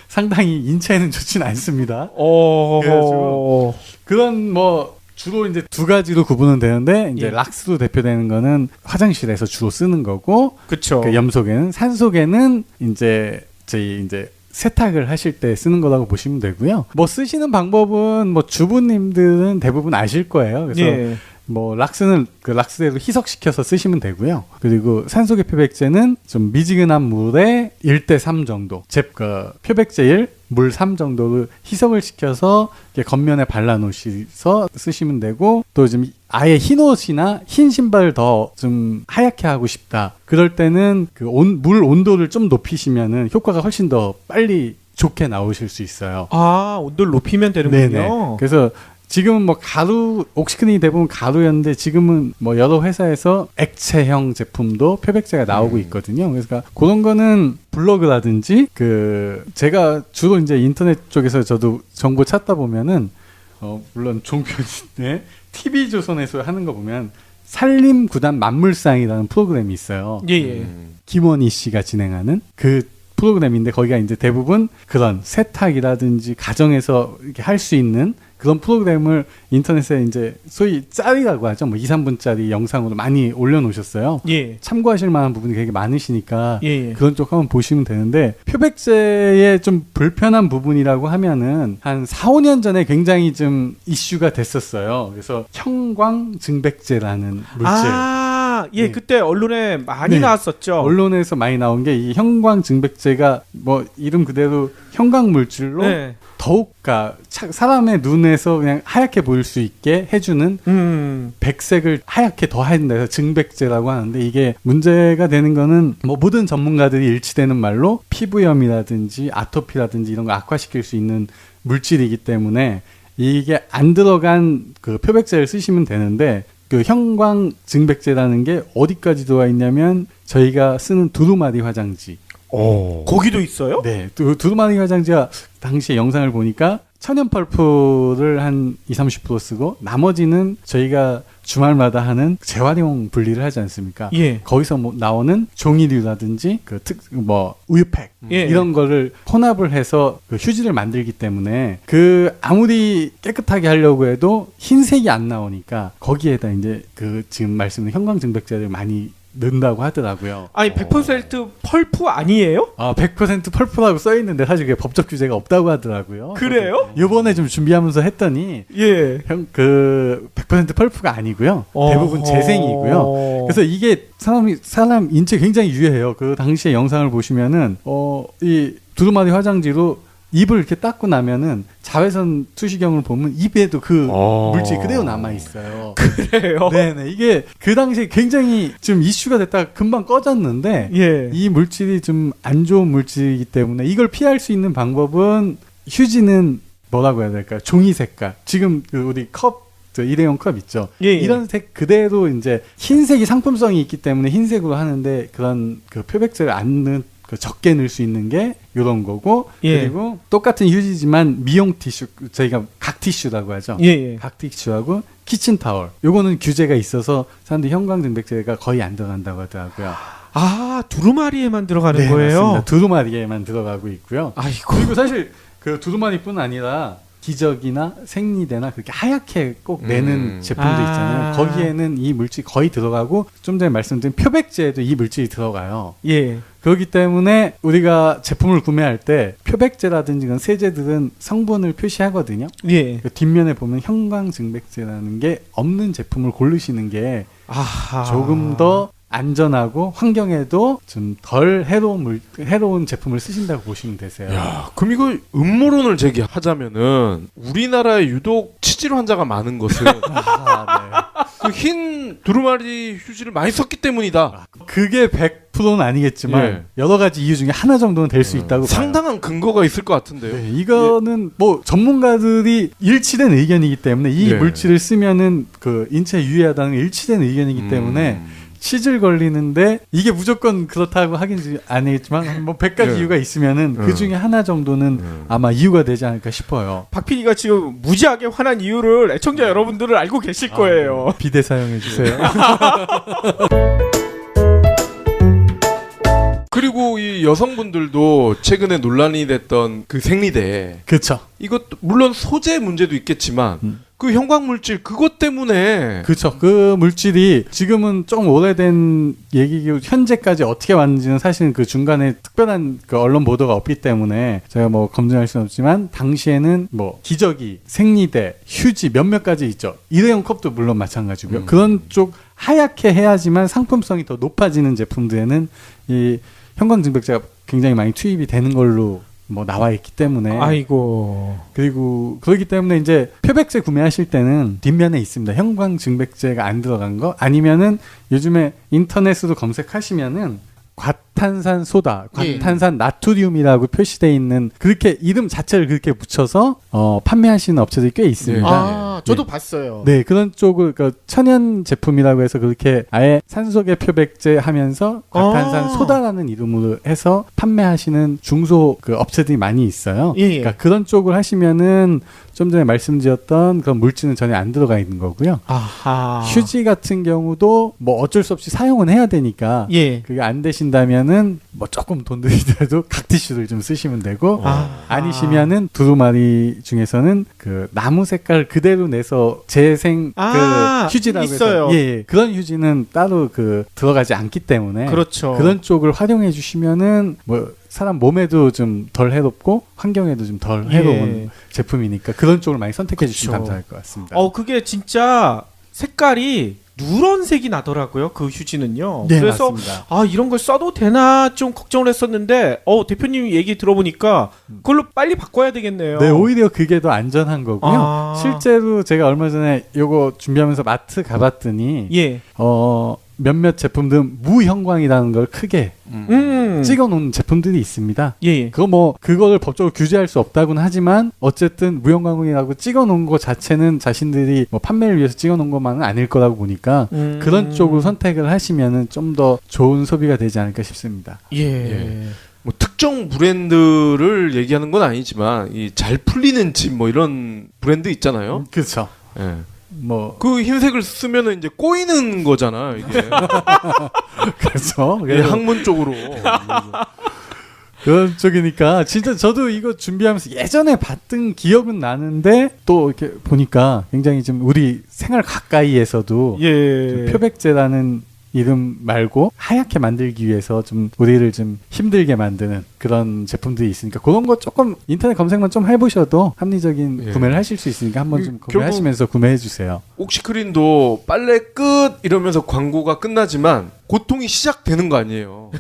상당히 인체에는 좋진 않습니다. 어. 그래가지고 그런 뭐 주로 이제 두 가지로 구분은 되는데 이제 예. 락스로 대표되는 거는 화장실에서 주로 쓰는 거고 그쵸. 그 염소계는 산소계는 이제 저희 이제 세탁을 하실 때 쓰는 거라고 보시면 되고요. 뭐 쓰시는 방법은 뭐 주부님들은 대부분 아실 거예요. 그래서 예. 뭐 락스는 그 락스대로 희석시켜서 쓰시면 되고요. 그리고 산소계 표백제는 좀 미지근한 물에 1대3 정도, 그 표백제 1, 물 3 정도를 희석을 시켜서 이렇게 겉면에 발라놓으셔서 쓰시면 되고 또 좀 아예 흰 옷이나 흰 신발을 더 좀 하얗게 하고 싶다. 그럴 때는 그 물 온도를 좀 높이시면은 효과가 훨씬 더 빨리 좋게 나오실 수 있어요. 온도를 높이면 되는군요. 네네. 그래서 지금은 뭐 가루, 옥시크린이 대부분 가루였는데 지금은 뭐 여러 회사에서 액체형 제품도 표백제가 나오고 있거든요. 그래서 그런 거는 블로그라든지 제가 주로 이제 인터넷 쪽에서 저도 정보 찾다 보면은 물론 종편인데 TV조선에서 하는 거 보면 산림구단 만물상이라는 프로그램이 있어요. 예예. 김원희 씨가 진행하는 그 프로그램인데 거기가 이제 대부분 그런 세탁이라든지 가정에서 이렇게 할 수 있는 그런 프로그램을 인터넷에 이제 소위 짤이라고 하죠. 뭐 2, 3분짜리 영상으로 많이 올려놓으셨어요. 예. 참고하실 만한 부분이 되게 많으시니까 예. 그런 쪽 한번 보시면 되는데 표백제의 좀 불편한 부분이라고 하면은 한 4, 5년 전에 굉장히 좀 이슈가 됐었어요. 그래서 형광증백제라는 물질. 예, 네. 그때 언론에 많이 네. 나왔었죠. 언론에서 많이 나온 게 이 형광증백제가 뭐 이름 그대로 형광 물질로 네. 더욱 사람의 눈에서 그냥 하얗게 보일 수 있게 해주는 백색을 하얗게 더 한다 해서 증백제라고 하는데 이게 문제가 되는 거는 뭐 모든 전문가들이 일치되는 말로 피부염이라든지 아토피라든지 이런 거 악화시킬 수 있는 물질이기 때문에 이게 안 들어간 그 표백제를 쓰시면 되는데 그 형광 증백제라는 게 어디까지 들어와 있냐면 저희가 쓰는 두루마리 화장지. 거기도 있어요? 네, 두루마리 화장지가 당시에 영상을 보니까 천연 펄프를 한 20-30% 쓰고 나머지는 저희가 주말마다 하는 재활용 분리를 하지 않습니까? 예. 거기서 뭐 나오는 종이류라든지 우유팩 예. 이런 거를 혼합을 해서 그 휴지를 만들기 때문에 그 아무리 깨끗하게 하려고 해도 흰색이 안 나오니까 거기에다 이제 그 지금 말씀드린 형광증백제를 많이 넣는다고 하더라고요. 아니 100% 펄프 아니에요? 100% 펄프라고 써 있는데 사실 그게 법적 규제가 없다고 하더라고요. 그래요? 이번에 좀 준비하면서 했더니 예. 100% 펄프가 아니고요. 대부분 어허. 재생이고요. 그래서 이게 사람 인체 굉장히 유해해요. 그 당시의 영상을 보시면은 이 두루마리 화장지로 입을 이렇게 닦고 나면은 자외선 투시경을 보면 입에도 그 물질이 그대로 남아 있어요. 그래요? 네네. 이게 그 당시에 굉장히 좀 이슈가 됐다가 금방 꺼졌는데 예. 이 물질이 좀 안 좋은 물질이기 때문에 이걸 피할 수 있는 방법은 휴지는 뭐라고 해야 될까요? 종이 색깔. 지금 그 우리 일회용 컵 있죠. 예, 예. 이런 색 그대로 이제 흰색이 상품성이 있기 때문에 흰색으로 하는데 그런 그 표백제를 안 넣은 적게 넣을 수 있는 게 이런 거고 예. 그리고 똑같은 휴지지만 미용 티슈 저희가 각 티슈라고 하죠. 예. 각 티슈하고 키친 타월 요거는 규제가 있어서 사람들이 형광증백제가 거의 안 들어간다고 하더라고요. 두루마리에만 들어가는 네, 거예요? 맞습니다. 두루마리에만 들어가고 있고요. 아이고. 그리고 사실 그 두루마리뿐 아니라 기저귀나 생리대나 그렇게 하얗게 꼭 내는 제품도 있잖아요. 거기에는 이 물질이 거의 들어가고 좀 전에 말씀드린 표백제에도 이 물질이 들어가요. 예. 그렇기 때문에 우리가 제품을 구매할 때 표백제라든지 그런 세제들은 성분을 표시하거든요. 예. 그 뒷면에 보면 형광증백제라는 게 없는 제품을 고르시는 게 조금 더 안전하고 환경에도 좀 덜 해로운 제품을 쓰신다고 보시면 되세요. 야, 그럼 이거 음모론을 제기하자면은 우리나라에 유독 치질 환자가 많은 것은 그 흰 두루마리 휴지를 많이 썼기 때문이다. 그게 100%는 아니겠지만 예. 여러 가지 이유 중에 하나 정도는 될 수 있다고 봐요. 상당한 근거가 있을 것 같은데요. 네, 이거는 뭐 전문가들이 일치된 의견이기 때문에 이 네. 물질을 쓰면은 그 인체에 유해하다는 일치된 의견이기 때문에 치질 걸리는데 이게 무조건 그렇다고 하긴 아니겠지만 뭐 100가지 네. 이유가 있으면은 그 중에 하나 정도는 아마 이유가 되지 않을까 싶어요. 박 PD가 지금 무지하게 화난 이유를 애청자 여러분들은 알고 계실 거예요. 비대 사용해 주세요. 그리고 이 여성분들도 최근에 논란이 됐던 그 생리대. 그렇죠. 이것도 물론 소재 문제도 있겠지만 그 형광물질 그것 때문에 그렇죠. 그 물질이 지금은 좀 오래된 얘기고 현재까지 어떻게 왔는지는 사실은 그 중간에 특별한 그 언론 보도가 없기 때문에 제가 뭐 검증할 수는 없지만 당시에는 뭐 기저귀, 생리대, 휴지 몇몇 가지 있죠. 일회용 컵도 물론 마찬가지고요. 그런 쪽 하얗게 해야지만 상품성이 더 높아지는 제품들에는 이 형광증백제가 굉장히 많이 투입이 되는 걸로 뭐 나와 있기 때문에 아이고. 그리고 그렇기 때문에 이제 표백제 구매하실 때는 뒷면에 있습니다. 형광증백제가 안 들어간 거 아니면은 요즘에 인터넷으로 검색하시면은 과탄산 소다, 과탄산 나트륨이라고 표시되어 있는 그렇게 이름 자체를 그렇게 붙여서 판매하시는 업체들이 꽤 있습니다. 저도 봤어요. 네, 그런 쪽을 천연 제품이라고 해서 그렇게 아예 산소계 표백제 하면서 과탄산 소다라는 이름으로 해서 판매하시는 중소 그 업체들이 많이 있어요. 예. 그러니까 그런 쪽을 하시면은 좀 전에 말씀드렸던 그런 물질은 전혀 안 들어가 있는 거고요. 휴지 같은 경우도 뭐 어쩔 수 없이 사용은 해야 되니까 예. 그게 안 되신다면은 뭐 조금 돈 들이더라도 각티슈를 좀 쓰시면 되고 아니시면은 두루마리 중에서는 그 나무 색깔 그대로 내서 재생 그 휴지라고 있어요. 해서 예, 그런 휴지는 따로 그 들어가지 않기 때문에 그렇죠. 그런 쪽을 활용해 주시면은 뭐 사람 몸에도 좀 덜 해롭고 환경에도 좀 덜 해로운 제품이니까 그런 쪽을 많이 선택해 주시면 감사할 것 같습니다. 그게 진짜 색깔이 누런색이 나더라고요. 그 휴지는요. 네, 그래서 맞습니다. 이런 걸 써도 되나 좀 걱정을 했었는데 대표님 얘기 들어보니까 그걸로 빨리 바꿔야 되겠네요. 네, 오히려 그게 더 안전한 거고요. 실제로 제가 얼마 전에 요거 준비하면서 마트 가봤더니 예. 몇몇 제품들은 무형광이라는 걸 크게 찍어놓은 제품들이 있습니다. 예. 그거를 법적으로 규제할 수 없다고는 하지만 어쨌든 무형광이라고 찍어놓은 것 자체는 자신들이 뭐 판매를 위해서 찍어놓은 것만은 아닐 거라고 보니까 그런 쪽으로 선택을 하시면은 좀 더 좋은 소비가 되지 않을까 싶습니다. 예. 뭐 특정 브랜드를 얘기하는 건 아니지만 이 잘 풀리는 집 뭐 이런 브랜드 있잖아요. 그렇죠. 예. 뭐 그 흰색을 쓰면은 이제 꼬이는 거잖아요, 이게. 그렇죠. 예, 학문 쪽으로. 그런 쪽이니까 진짜 저도 이거 준비하면서 예전에 봤던 기억은 나는데 또 이렇게 보니까 굉장히 좀 우리 생활 가까이에서도 예. 좀 표백제라는 이름 말고 하얗게 만들기 위해서 좀 우리를 좀 힘들게 만드는 그런 제품들이 있으니까 그런 거 조금 인터넷 검색만 좀 해보셔도 합리적인 예. 구매를 하실 수 있으니까 한번 좀 결국- 구매하시면서 구매해 주세요. 옥시크린도 빨래 끝 이러면서 광고가 끝나지만 고통이 시작되는 거 아니에요.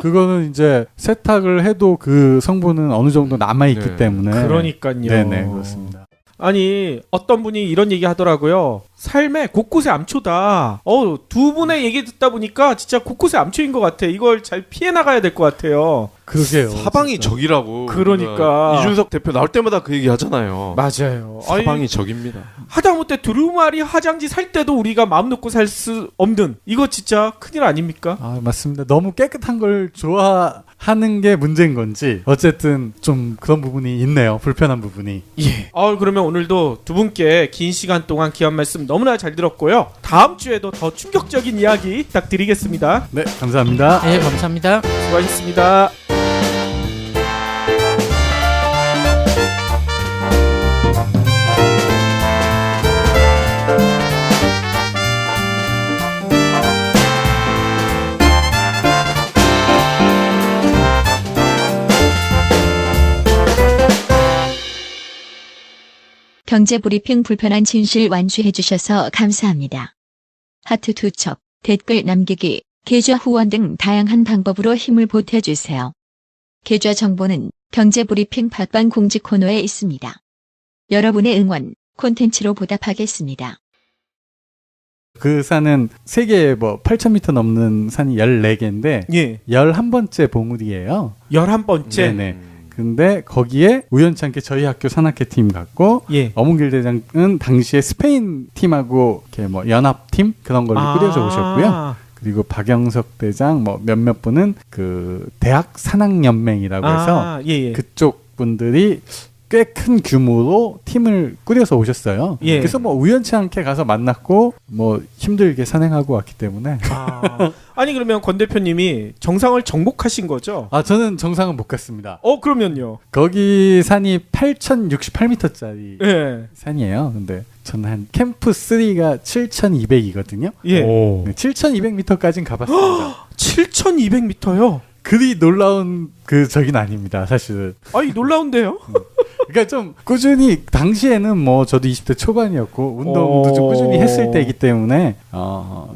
그거는 이제 세탁을 해도 그 성분은 어느 정도 남아 있기 네. 때문에 그러니까요. 네네 그렇습니다. 아니 어떤 분이 이런 얘기 하더라고요. 삶에 곳곳에 암초다. 두 분의 얘기 듣다 보니까 진짜 곳곳에 암초인 것 같아. 이걸 잘 피해 나가야 될 것 같아요. 그러게요. 사방이 진짜. 적이라고. 그러니까. 이준석 대표 나올 때마다 그 얘기 하잖아요. 맞아요. 사방이 적입니다. 하다못해 두루마리 화장지 살 때도 우리가 마음 놓고 살 수 없는 이거 진짜 큰일 아닙니까? 아 맞습니다. 너무 깨끗한 걸 좋아하는 게 문제인 건지 어쨌든 좀 그런 부분이 있네요. 불편한 부분이. 예. 그러면 오늘도 두 분께 긴 시간 동안 귀한 말씀 너무나 잘 들었고요. 다음 주에도 더 충격적인 이야기 부탁드리겠습니다. 네 감사합니다. 네, 감사합니다. 수고하셨습니다. 경제 브리핑 불편한 진실 완주해 주셔서 감사합니다. 하트 두 첩, 댓글 남기기, 계좌 후원 등 다양한 방법으로 힘을 보태주세요. 계좌 정보는 경제 브리핑 팟빵 공지 코너에 있습니다. 여러분의 응원, 콘텐츠로 보답하겠습니다. 그 산은 세계 뭐 8,000m 넘는 산이 14개인데 예. 11번째 봉우리예요. 11번째. 네네. 근데 거기에 우연치 않게 저희 학교 산악회 팀 같고 예. 어문길 대장은 당시에 스페인 팀하고 이렇게 뭐 연합팀 그런 걸로 꾸려져 오셨고요. 그리고 박영석 대장 뭐 몇몇 분은 그 대학 산악연맹이라고 해서 예. 그쪽 분들이 꽤 큰 규모로 팀을 꾸려서 오셨어요. 예. 그래서 뭐 우연치 않게 가서 만났고 뭐 힘들게 산행하고 왔기 때문에 아니 그러면 권 대표님이 정상을 정복하신 거죠? 아 저는 정상은 못 갔습니다. 그러면요. 거기 산이 8,068m짜리 예. 산이에요. 근데 저는 한 캠프 3가 7,200이거든요. 예. 오. 7,200m까지는 가봤습니다. 7,200m요? 그리 놀라운 그 적인 아닙니다, 사실은. 아니 놀라운데요? 그러니까 좀 꾸준히 당시에는 뭐 저도 20대 초반이었고 운동도 좀 꾸준히 했을 때이기 때문에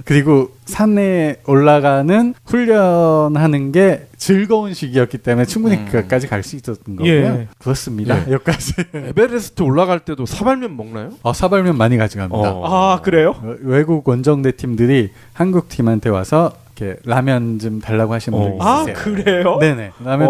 그리고 산에 올라가는 훈련하는 게 즐거운 시기였기 때문에 충분히 그까지 갈 수 있었던 거고요. 예. 그렇습니다. 예. 여기까지. 에베레스트 올라갈 때도 사발면 먹나요? 사발면 많이 가져갑니다. 아 그래요? 외국 원정대 팀들이 한국 팀한테 와서 이렇게 라면 좀 달라고 하시는 분들이 있으세요. 그래요? 네네. 라면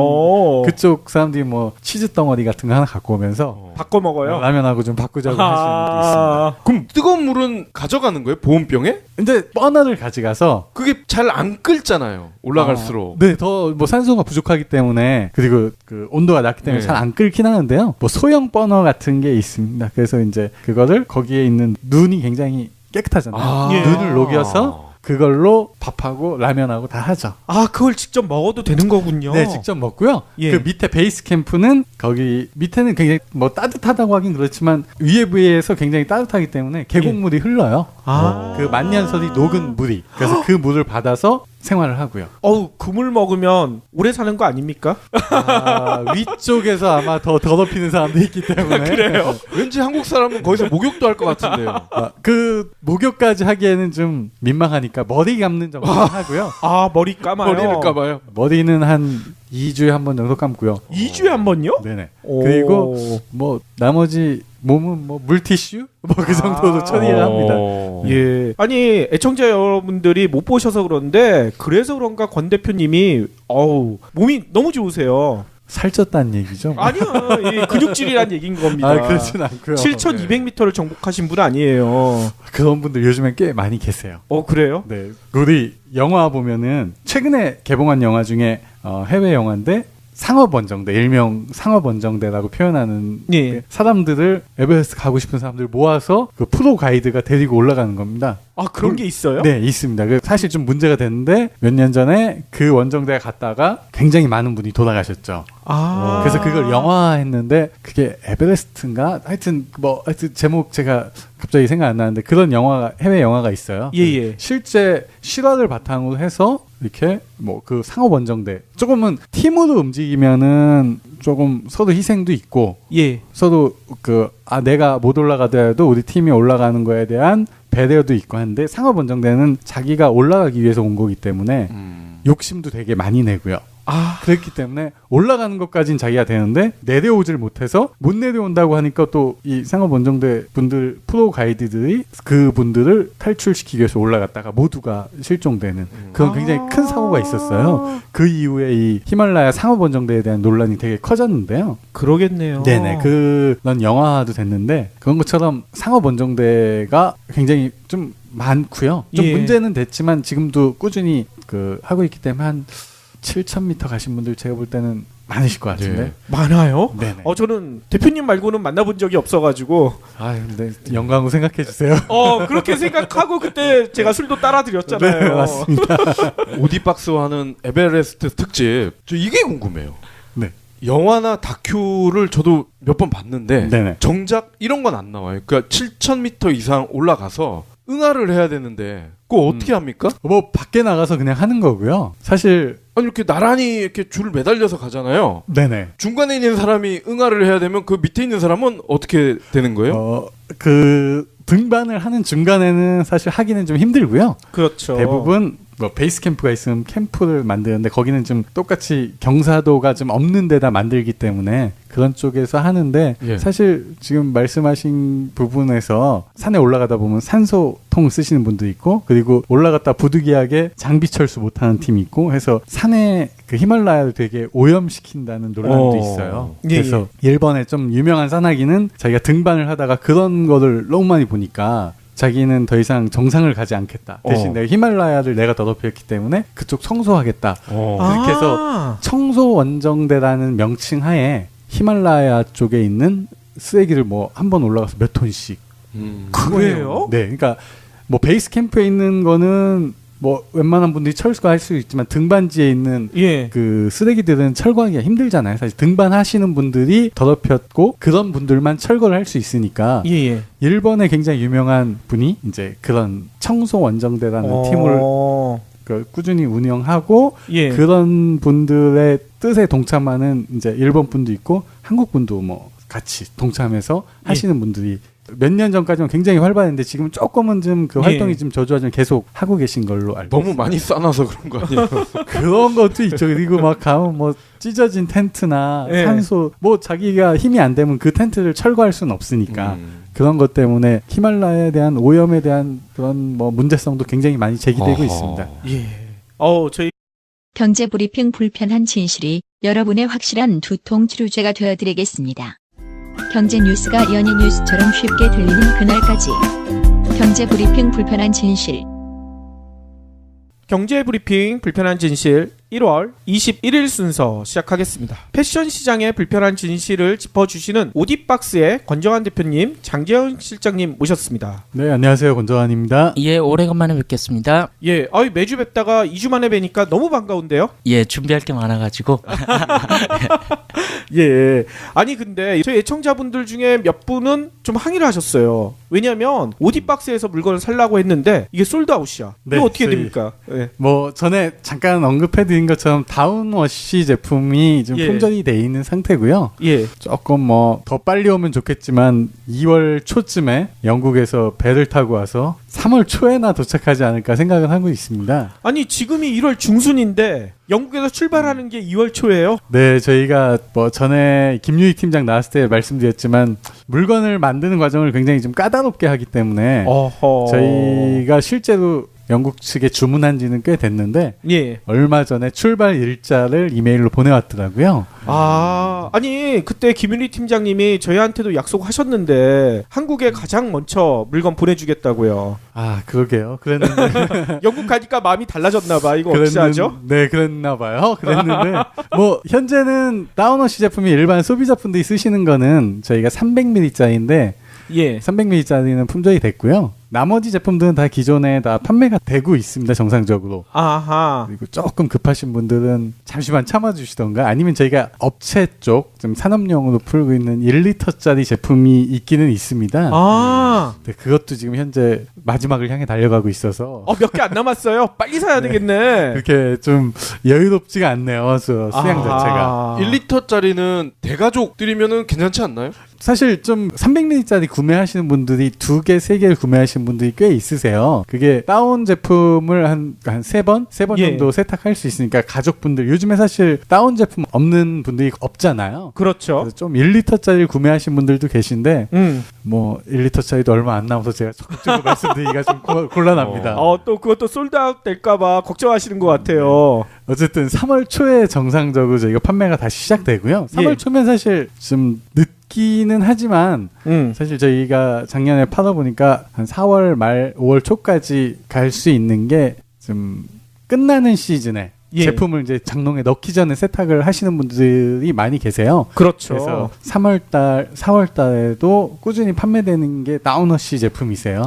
그쪽 사람들이 뭐 치즈 덩어리 같은 거 하나 갖고 오면서 바꿔 먹어요. 라면하고 좀 바꾸자고 하시는 분도 있습니다. 그럼 뜨거운 물은 가져가는 거예요? 보온병에? 근데 버너를 가져가서 그게 잘 안 끓잖아요. 올라갈수록. 네, 더 뭐 산소가 부족하기 때문에 그리고 그 온도가 낮기 때문에 네. 잘 안 끓긴 하는데요. 뭐 소형 버너 같은 게 있습니다. 그래서 이제 그거를 거기에 있는 눈이 굉장히 깨끗하잖아요. 예. 눈을 녹여서 그걸로 밥하고 라면하고 다 하죠. 그걸 직접 먹어도 되는 거군요. 네, 직접 먹고요. 예. 그 밑에 베이스 캠프는 거기 밑에는 굉장히 뭐 따뜻하다고 하긴 그렇지만 위에 부위에서 굉장히 따뜻하기 때문에 계곡물이 흘러요. 그 만년설이 녹은 물이. 그래서 그 물을 받아서 생활을 하고요. 그 물 먹으면 오래 사는 거 아닙니까? 위쪽에서 아마 더 더럽히는 사람도 있기 때문에. 그래요? 왠지 한국 사람은 거기서 목욕도 할 것 같은데요. 그 목욕까지 하기에는 좀 민망하니까 머리 감는 정도 하고요. 머리 감아요. 머리를 감아요. 머리는 한 2주에 한 번 정도 감고요. 2주에 한 번요? 네네. 그리고 뭐 나머지 몸은 뭐 물티슈 뭐 그 정도로 처리를 합니다. 예. 아니 애청자 여러분들이 못 보셔서 그런데 그래서 그런가 권 대표님이 몸이 너무 좋으세요. 살쪘다는 얘기죠? 아니요, 이 근육질이란 얘기인 겁니다. 아, 그렇진 않고요. 7,200m를 정복하신 분 아니에요. 그런 분들 요즘에 꽤 많이 계세요. 그래요? 네, 우리 영화 보면은 최근에 개봉한 영화 중에 해외 영화인데 상업원정대, 일명 상업원정대라고 표현하는 예. 사람들을 에베레스트 가고 싶은 사람들 모아서 그 프로 가이드가 데리고 올라가는 겁니다. 아, 그런 게 있어요? 네, 있습니다. 사실 좀 문제가 됐는데 몇 년 전에 그 원정대에 갔다가 굉장히 많은 분이 돌아가셨죠. 아. 그래서 그걸 영화화했는데 그게 에베레스트인가? 하여튼 제목 제가 갑자기 생각 안 나는데 그런 영화가 해외 영화가 있어요. 예. 실제 실화를 바탕으로 해서 이렇게 뭐 그 상업 원정대 조금은 팀으로 움직이면은 조금 서로 희생도 있고 예. 서로 내가 못 올라가더라도 우리 팀이 올라가는 거에 대한 배려도 있고 한데 상업 원정대는 자기가 올라가기 위해서 온 거기 때문에 욕심도 되게 많이 내고요. 아, 그렇기 때문에 올라가는 것까지는 자기가 되는데 내려오질 못해서 못 내려온다고 하니까 또 이 상업 원정대 분들 프로 가이드들이 그 분들을 탈출시키기 위해서 올라갔다가 모두가 실종되는 그런 굉장히 큰 사고가 있었어요. 그 이후에 이 히말라야 상업 원정대에 대한 논란이 되게 커졌는데요. 그러겠네요. 네네, 그런 영화도 됐는데 그런 것처럼 상업 원정대가 굉장히 좀 많고요. 좀 예. 문제는 됐지만 지금도 꾸준히 하고 있기 때문에 한 7,000m 가신 분들 제가 볼 때는 많으실 것 같은데. 네. 많아요? 네네. 저는 대표님 말고는 만나본 적이 없어가지고. 근데 영광으로 생각해 주세요. 그렇게 생각하고 그때 제가 술도 따라 드렸잖아요. 네, 맞습니다. 오디박스와 하는 에베레스트 특집, 저 이게 궁금해요. 네. 영화나 다큐를 저도 몇 번 봤는데 네네. 정작 이런 건 안 나와요. 그러니까 7,000m 이상 올라가서 응아를 해야 되는데 그거 어떻게 합니까? 뭐 밖에 나가서 그냥 하는 거고요. 사실 아니 이렇게 나란히 이렇게 줄을 매달려서 가잖아요. 네네. 중간에 있는 사람이 응아를 해야 되면 그 밑에 있는 사람은 어떻게 되는 거예요? 등반을 하는 중간에는 사실 하기는 좀 힘들고요. 그렇죠. 대부분 뭐 베이스 캠프가 있으면 캠프를 만드는데 거기는 좀 똑같이 경사도가 좀 없는 데다 만들기 때문에 그런 쪽에서 하는데 예. 사실 지금 말씀하신 부분에서 산에 올라가다 보면 산소통 쓰시는 분도 있고 그리고 올라갔다 부득이하게 장비 철수 못하는 팀이 있고 해서 산에 그 히말라야를 되게 오염시킨다는 논란도 있어요. 그래서 일본의 좀 유명한 산악인은 자기가 등반을 하다가 그런 거를 너무 많이 보니까 자기는 더 이상 정상을 가지 않겠다. 대신 내가 히말라야를 내가 더럽혔기 때문에 그쪽 청소하겠다. 그렇게 해서 청소 원정대라는 명칭 하에 히말라야 쪽에 있는 쓰레기를 뭐 한 번 올라가서 몇 톤씩. 그래요? 네, 그러니까 뭐 베이스 캠프에 있는 거는 뭐 웬만한 분들이 철거할 수 있지만 등반지에 있는 예. 그 쓰레기들은 철거하기가 힘들잖아요. 사실 등반하시는 분들이 더럽혔고 그런 분들만 철거를 할 수 있으니까 예. 일본의 굉장히 유명한 분이 이제 그런 청소 원정대라는 팀을 꾸준히 운영하고 예. 그런 분들의 뜻에 동참하는 이제 일본 분도 있고 한국 분도 뭐 같이 동참해서 하시는 분들이 몇 년 전까지는 굉장히 활발했는데 지금 조금은 좀 그 활동이 좀 저조하지만 계속 하고 계신 걸로 알고 너무 있습니다. 많이 싸놔서 그런 거 아니에요? 그런 것도 있죠. 그리고 막 가면 뭐 찢어진 텐트나 산소 뭐 자기가 힘이 안 되면 그 텐트를 철거할 수는 없으니까 그런 것 때문에 히말라야에 대한 오염에 대한 그런 뭐 문제성도 굉장히 많이 제기되고 있습니다. 예. 저희 경제 브리핑 불편한 진실이 여러분의 확실한 두통 치료제가 되어드리겠습니다. 경제 뉴스가 연예 뉴스처럼 쉽게 들리는 그날까지. 경제 브리핑 불편한 진실. 경제 브리핑 불편한 진실 1월 21일 순서 시작하겠습니다. 패션 시장의 불편한 진실을 짚어주시는 오디박스의 권정환 대표님, 장재현 실장님 모셨습니다. 네, 안녕하세요. 권정환입니다. 예, 오래간만에 뵙겠습니다. 예, 매주 뵙다가 2주 만에 뵈니까 너무 반가운데요? 예, 준비할 게 많아가지고. 예. 아니 근데 저희 애청자분들 중에 몇 분은 좀 항의를 하셨어요. 왜냐하면 오디박스에서 물건을 살라고 했는데 이게 솔드아웃이야. 네, 이거 어떻게 저희 됩니까? 예. 뭐 전에 잠깐 언급해드린 것처럼 다운워시 제품이 좀 예. 품절이 돼 있는 상태고요. 예. 조금 뭐 더 빨리 오면 좋겠지만 2월 초쯤에 영국에서 배를 타고 와서 3월 초에나 도착하지 않을까 생각을 하고 있습니다. 아니 지금이 1월 중순인데 영국에서 출발하는 게 2월 초예요? 네, 저희가 뭐 전에 김유희 팀장 나왔을 때 말씀드렸지만 물건을 만드는 과정을 굉장히 좀 까다롭게 하기 때문에 어허. 저희가 실제로 영국 측에 주문한 지는 꽤 됐는데 예. 얼마 전에 출발 일자를 이메일로 보내왔더라고요. 아니 그때 김윤희 팀장님이 저희한테도 약속하셨는데 한국에 가장 먼저 물건 보내주겠다고요. 아, 그러게요. 그랬는데 영국 가니까 마음이 달라졌나 봐. 이거 어찌 하죠? 네, 그랬나 봐요. 그랬는데 뭐 현재는 다운워시 제품이 일반 소비자분들이 쓰시는 거는 저희가 300ml짜리인데 예. 300ml짜리는 품절이 됐고요. 나머지 제품들은 다 기존에 다 판매가 되고 있습니다. 정상적으로. 아하. 그리고 조금 급하신 분들은 잠시만 참아주시던가 아니면 저희가 업체 쪽 좀 산업용으로 풀고 있는 1리터짜리 제품이 있기는 있습니다. 네, 그것도 지금 현재 마지막을 향해 달려가고 있어서 몇 개 안 남았어요. 빨리 사야 되겠네. 그렇게 좀 여유롭지가 않네요. 수량 자체가. 1리터짜리는 대가족들이면은 괜찮지 않나요? 사실 좀 300ml짜리 구매하시는 분들이 2개, 3개를 구매하시는 분들이 꽤 있으세요. 그게 다운 제품을 한 3번 예. 정도 세탁할 수 있으니까 가족분들 요즘에 사실 다운 제품 없는 분들이 없잖아요. 그렇죠. 그래서 좀 1리터짜리 구매하신 분들도 계신데 뭐 1리터짜리도 얼마 안 남아서 제가 적극적으로 말씀드리기가 좀 곤란합니다. 또 그것도 솔드아웃 될까봐 걱정하시는 것 같아요. 어쨌든 3월 초에 정상적으로 저희가 판매가 다시 시작되고요. 3월 예. 초면 사실 좀 늦기는 하지만 사실 저희가 작년에 파다 보니까 한 4월 말 5월 초까지 갈 수 있는 게 좀 끝나는 시즌에 예. 제품을 이제 장롱에 넣기 전에 세탁을 하시는 분들이 많이 계세요. 그렇죠. 그래서 3월달, 4월달에도 꾸준히 판매되는 게 다운워시 제품이세요.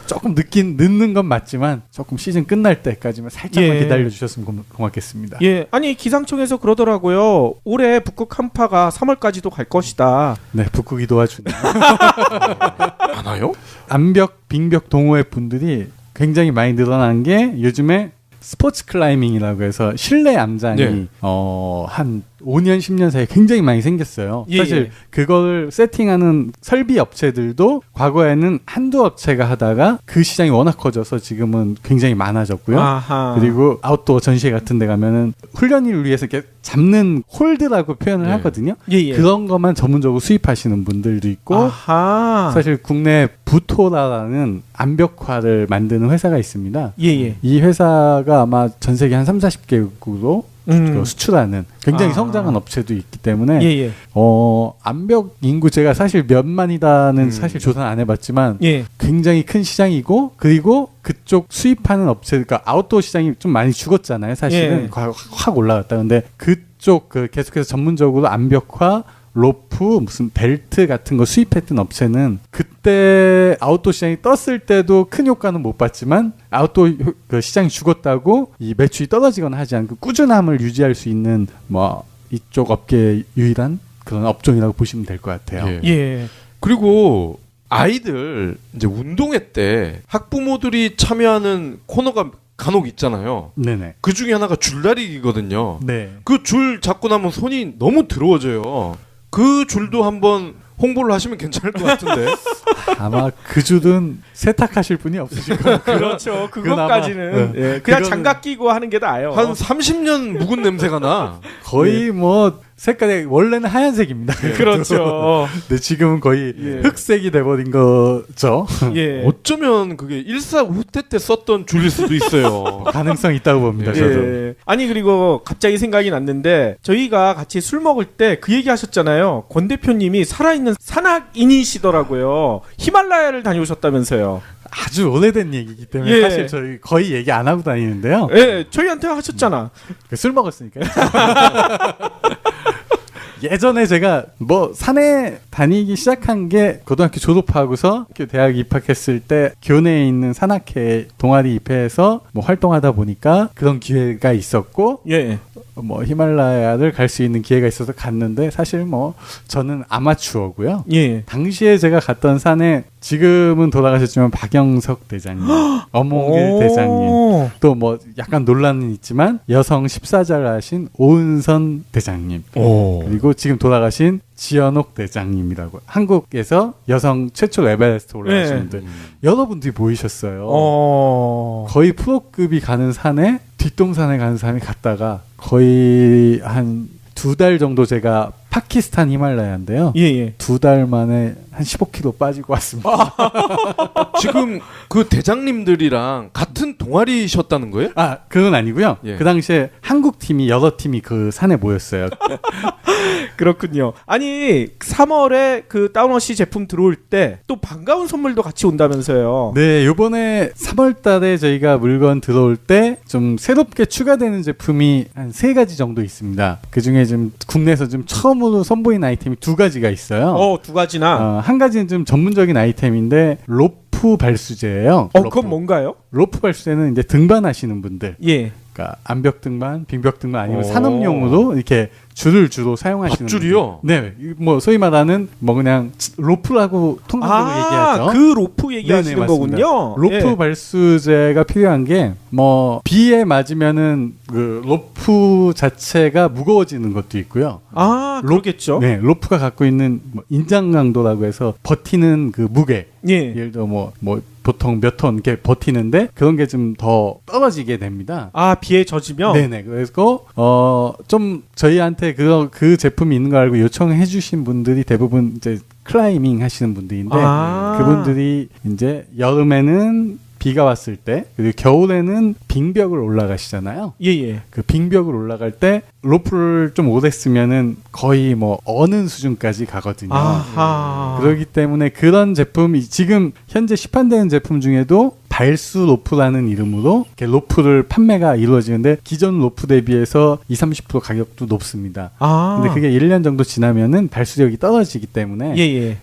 조금 늦는 건 맞지만 조금 시즌 끝날 때까지만 살짝만 예. 기다려주셨으면 고맙겠습니다. 예, 아니 기상청에서 그러더라고요. 올해 북극 한파가 3월까지도 갈 것이다. 네, 북극이 도와주네요. 안 와요? 암벽, 빙벽 동호회 분들이 굉장히 많이 늘어난 게 요즘에 스포츠 클라이밍이라고 해서 실내 암장이 네. 한 5년, 10년 사이에 굉장히 많이 생겼어요. 예, 사실 예. 그걸 세팅하는 설비 업체들도 과거에는 한두 업체가 하다가 그 시장이 워낙 커져서 지금은 굉장히 많아졌고요. 아하. 그리고 아웃도어 전시회 같은 데 가면은 훈련을 위해서 이렇게 잡는 홀드라고 표현을 네. 하거든요. 예. 그런 것만 전문적으로 수입하시는 분들도 있고 아하. 사실 국내 부토라라는 암벽화를 만드는 회사가 있습니다. 예. 이 회사가 아마 전 세계 한 30개국으로 수출하는 굉장히 성장한 업체도 있기 때문에 예. 암벽 인구 제가 사실 몇만이다는 사실 조사는 안 해봤지만 예. 굉장히 큰 시장이고 그리고 그쪽 수입하는 업체 그러니까 아웃도어 시장이 좀 많이 죽었잖아요. 사실은 예. 확 올라갔다. 근데 그쪽 계속해서 전문적으로 암벽화 로프 무슨 벨트 같은 거 수입했던 업체는 그때 아웃도어 시장이 떴을 때도 큰 효과는 못 봤지만 아웃도어 그 시장이 죽었다고 이 매출이 떨어지거나 하지 않고 꾸준함을 유지할 수 있는 뭐 이쪽 업계의 유일한 그런 업종이라고 보시면 될 것 같아요. 예. 그리고 아이들 이제 운동회 때 학부모들이 참여하는 코너가 간혹 있잖아요. 네네. 그 중에 하나가 줄다리기거든요. 네. 그 줄 잡고 나면 손이 너무 더러워져요. 그 줄도 한번 홍보를 하시면 괜찮을 것 같은데. 아마 그 줄은 세탁하실 분이 없으실 거예요. 그렇죠. 그것까지는 네. 예. 그냥 그거는- 장갑 끼고 하는 게 나아요. 한 30년 묵은 냄새가 나. 거의 뭐 색깔이 원래는 하얀색입니다. 그렇죠. 근데 지금은 거의 예. 흑색이 돼버린 거죠. 예. 어쩌면 그게 일사후퇴 때 썼던 줄일 수도 있어요. 가능성이 있다고 봅니다. 저도. 예. 아니 그리고 갑자기 생각이 났는데 저희가 같이 술 먹을 때 그 얘기 하셨잖아요. 권 대표님이 살아있는 산악인이시더라고요. 히말라야를 다녀오셨다면서요. 아주 오래된 얘기이기 때문에 예. 사실 저희 거의 얘기 안 하고 다니는데요. 예, 저희한테 하셨잖아. 술 먹었으니까요. 예전에 제가 뭐 산에 다니기 시작한 게 고등학교 졸업하고서 대학 입학했을 때 교내에 있는 산악회 동아리 입회해서 뭐 활동하다 보니까 그런 기회가 있었고 예. 뭐 히말라야를 갈 수 있는 기회가 있어서 갔는데 사실 뭐 저는 아마추어고요. 예. 당시에 제가 갔던 산에 지금은 돌아가셨지만 박영석 대장님, 어몽길 대장님, 또 뭐 약간 논란은 있지만 여성 14자를 하신 오은선 대장님, 그리고 지금 돌아가신 지연옥 대장님이라고 한국에서 여성 최초 에베레스트 올라가신 분들 여러분들이 모이셨어요. 거의 프로급이 가는 산에 뒷동산에 가는 산에 갔다가 거의 한 2달 정도 제가 파키스탄 히말라야인데요. 예. 2달 만에 한 15kg 빠지고 왔습니다. 지금 그 대장님들이랑 같은 동아리셨다는 거예요? 아, 그건 아니고요. 예. 그 당시에 한국 팀이 여러 팀이 그 산에 모였어요. 그렇군요. 아니 3월에 그 다운워시 제품 들어올 때 또 반가운 선물도 같이 온다면서요. 네, 요번에 3월 달에 저희가 물건 들어올 때 좀 새롭게 추가되는 제품이 한 3가지 정도 있습니다. 그중에 좀 국내에서 좀 처음으로 선보인 아이템이 2가지가 있어요. 2가지나. 한 가지는 좀 전문적인 아이템인데 로프 발수제예요. 그건 뭔가요? 로프 발수제는 이제 등반하시는 분들, 예. 그러니까 암벽 등반, 빙벽 등반 아니면 산업용으로 이렇게 줄을 주로 사용하시는 밧줄이요? 분들. 네, 뭐 소위 말하는 뭐 그냥 로프라고 통상적으로 얘기하죠. 그 로프 얘기하시는 네네, 맞습니다. 거군요. 로프 예. 발수제가 필요한 게 뭐 비에 맞으면은 그 로프 자체가 무거워지는 것도 있고요. 그렇겠죠. 네, 로프가 갖고 있는 뭐 인장 강도라고 해서 버티는 그 무게. 예. 예를 들어 뭐 보통 몇 톤 이렇게 버티는데 그런 게 좀 더 떨어지게 됩니다. 비에 젖으면. 네네. 그래서 좀 저희한테 그 제품이 있는 거 알고 요청해 주신 분들이 대부분 이제 클라이밍 하시는 분들인데 그분들이 이제 여름에는 비가 왔을 때 그리고 겨울에는 빙벽을 올라가시잖아요. 예. 그 빙벽을 올라갈 때 로프를 좀 오래 쓰면은 거의 뭐 어는 수준까지 가거든요. 그렇기 때문에 그런 제품이 지금 현재 시판되는 제품 중에도 발수 로프라는 이름으로 이렇게 로프를 판매가 이루어지는데 기존 로프 대비해서 20-30% 가격도 높습니다. 근데 그게 1년 정도 지나면은 발수력이 떨어지기 때문에 예.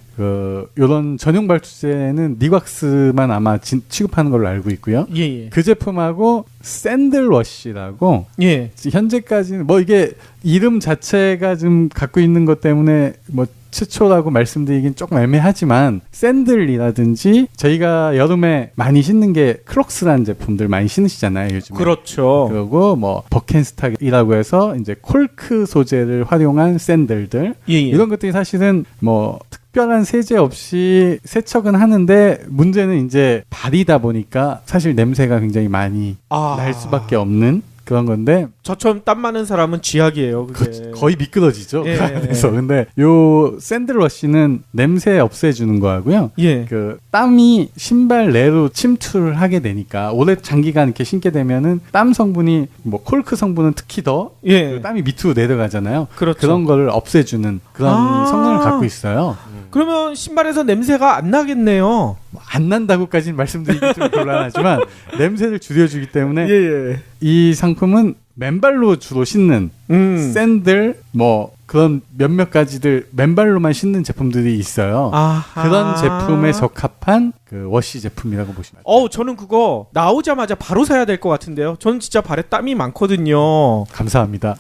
요런 전용 발수제는 니왁스만 아마 취급하는 걸로 알고 있고요. 예. 그 제품하고 샌들워시라고 예. 현재까지는 뭐 이게 이름 자체가 좀 갖고 있는 것 때문에 뭐 최초라고 말씀드리긴 조금 애매하지만 샌들이라든지 저희가 여름에 많이 신는 게 크록스라는 제품들 많이 신으시잖아요, 요즘에. 그렇죠. 그리고 뭐 버켄스탁이라고 해서 이제 콜크 소재를 활용한 샌들들 예. 이런 것들이 사실은 뭐 특별한 세제 없이 세척은 하는데 문제는 이제 발이다 보니까 사실 냄새가 굉장히 많이 날 수밖에 없는 그런 건데 저처럼 땀 많은 사람은 쥐약이에요. 그게. 거의 미끄러지죠. 예. 그래서 근데 요 샌들워시는 냄새 없애주는 거하고요. 예. 그 땀이 신발 내로 침투를 하게 되니까 오래 장기간 이렇게 신게 되면은 땀 성분이 뭐 콜크 성분은 특히 더 그 땀이 밑으로 내려가잖아요. 그렇죠. 그런 거를 없애주는 그런 성능을 갖고 있어요. 그러면 신발에서 냄새가 안 나겠네요. 안 난다고까지는 말씀드리기 좀 곤란하지만 냄새를 줄여주기 때문에 예. 이 상품은 맨발로 주로 신는 샌들 뭐 그런 몇몇 가지들 맨발로만 신는 제품들이 있어요. 그런 제품에 적합한 그 워시 제품이라고 보시면 돼요. 저는 그거 나오자마자 바로 사야 될 것 같은데요. 저는 진짜 발에 땀이 많거든요. 감사합니다.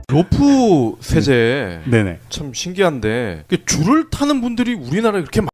로프 세제 네네. 참 신기한데 줄을 타는 분들이 우리나라에 그렇게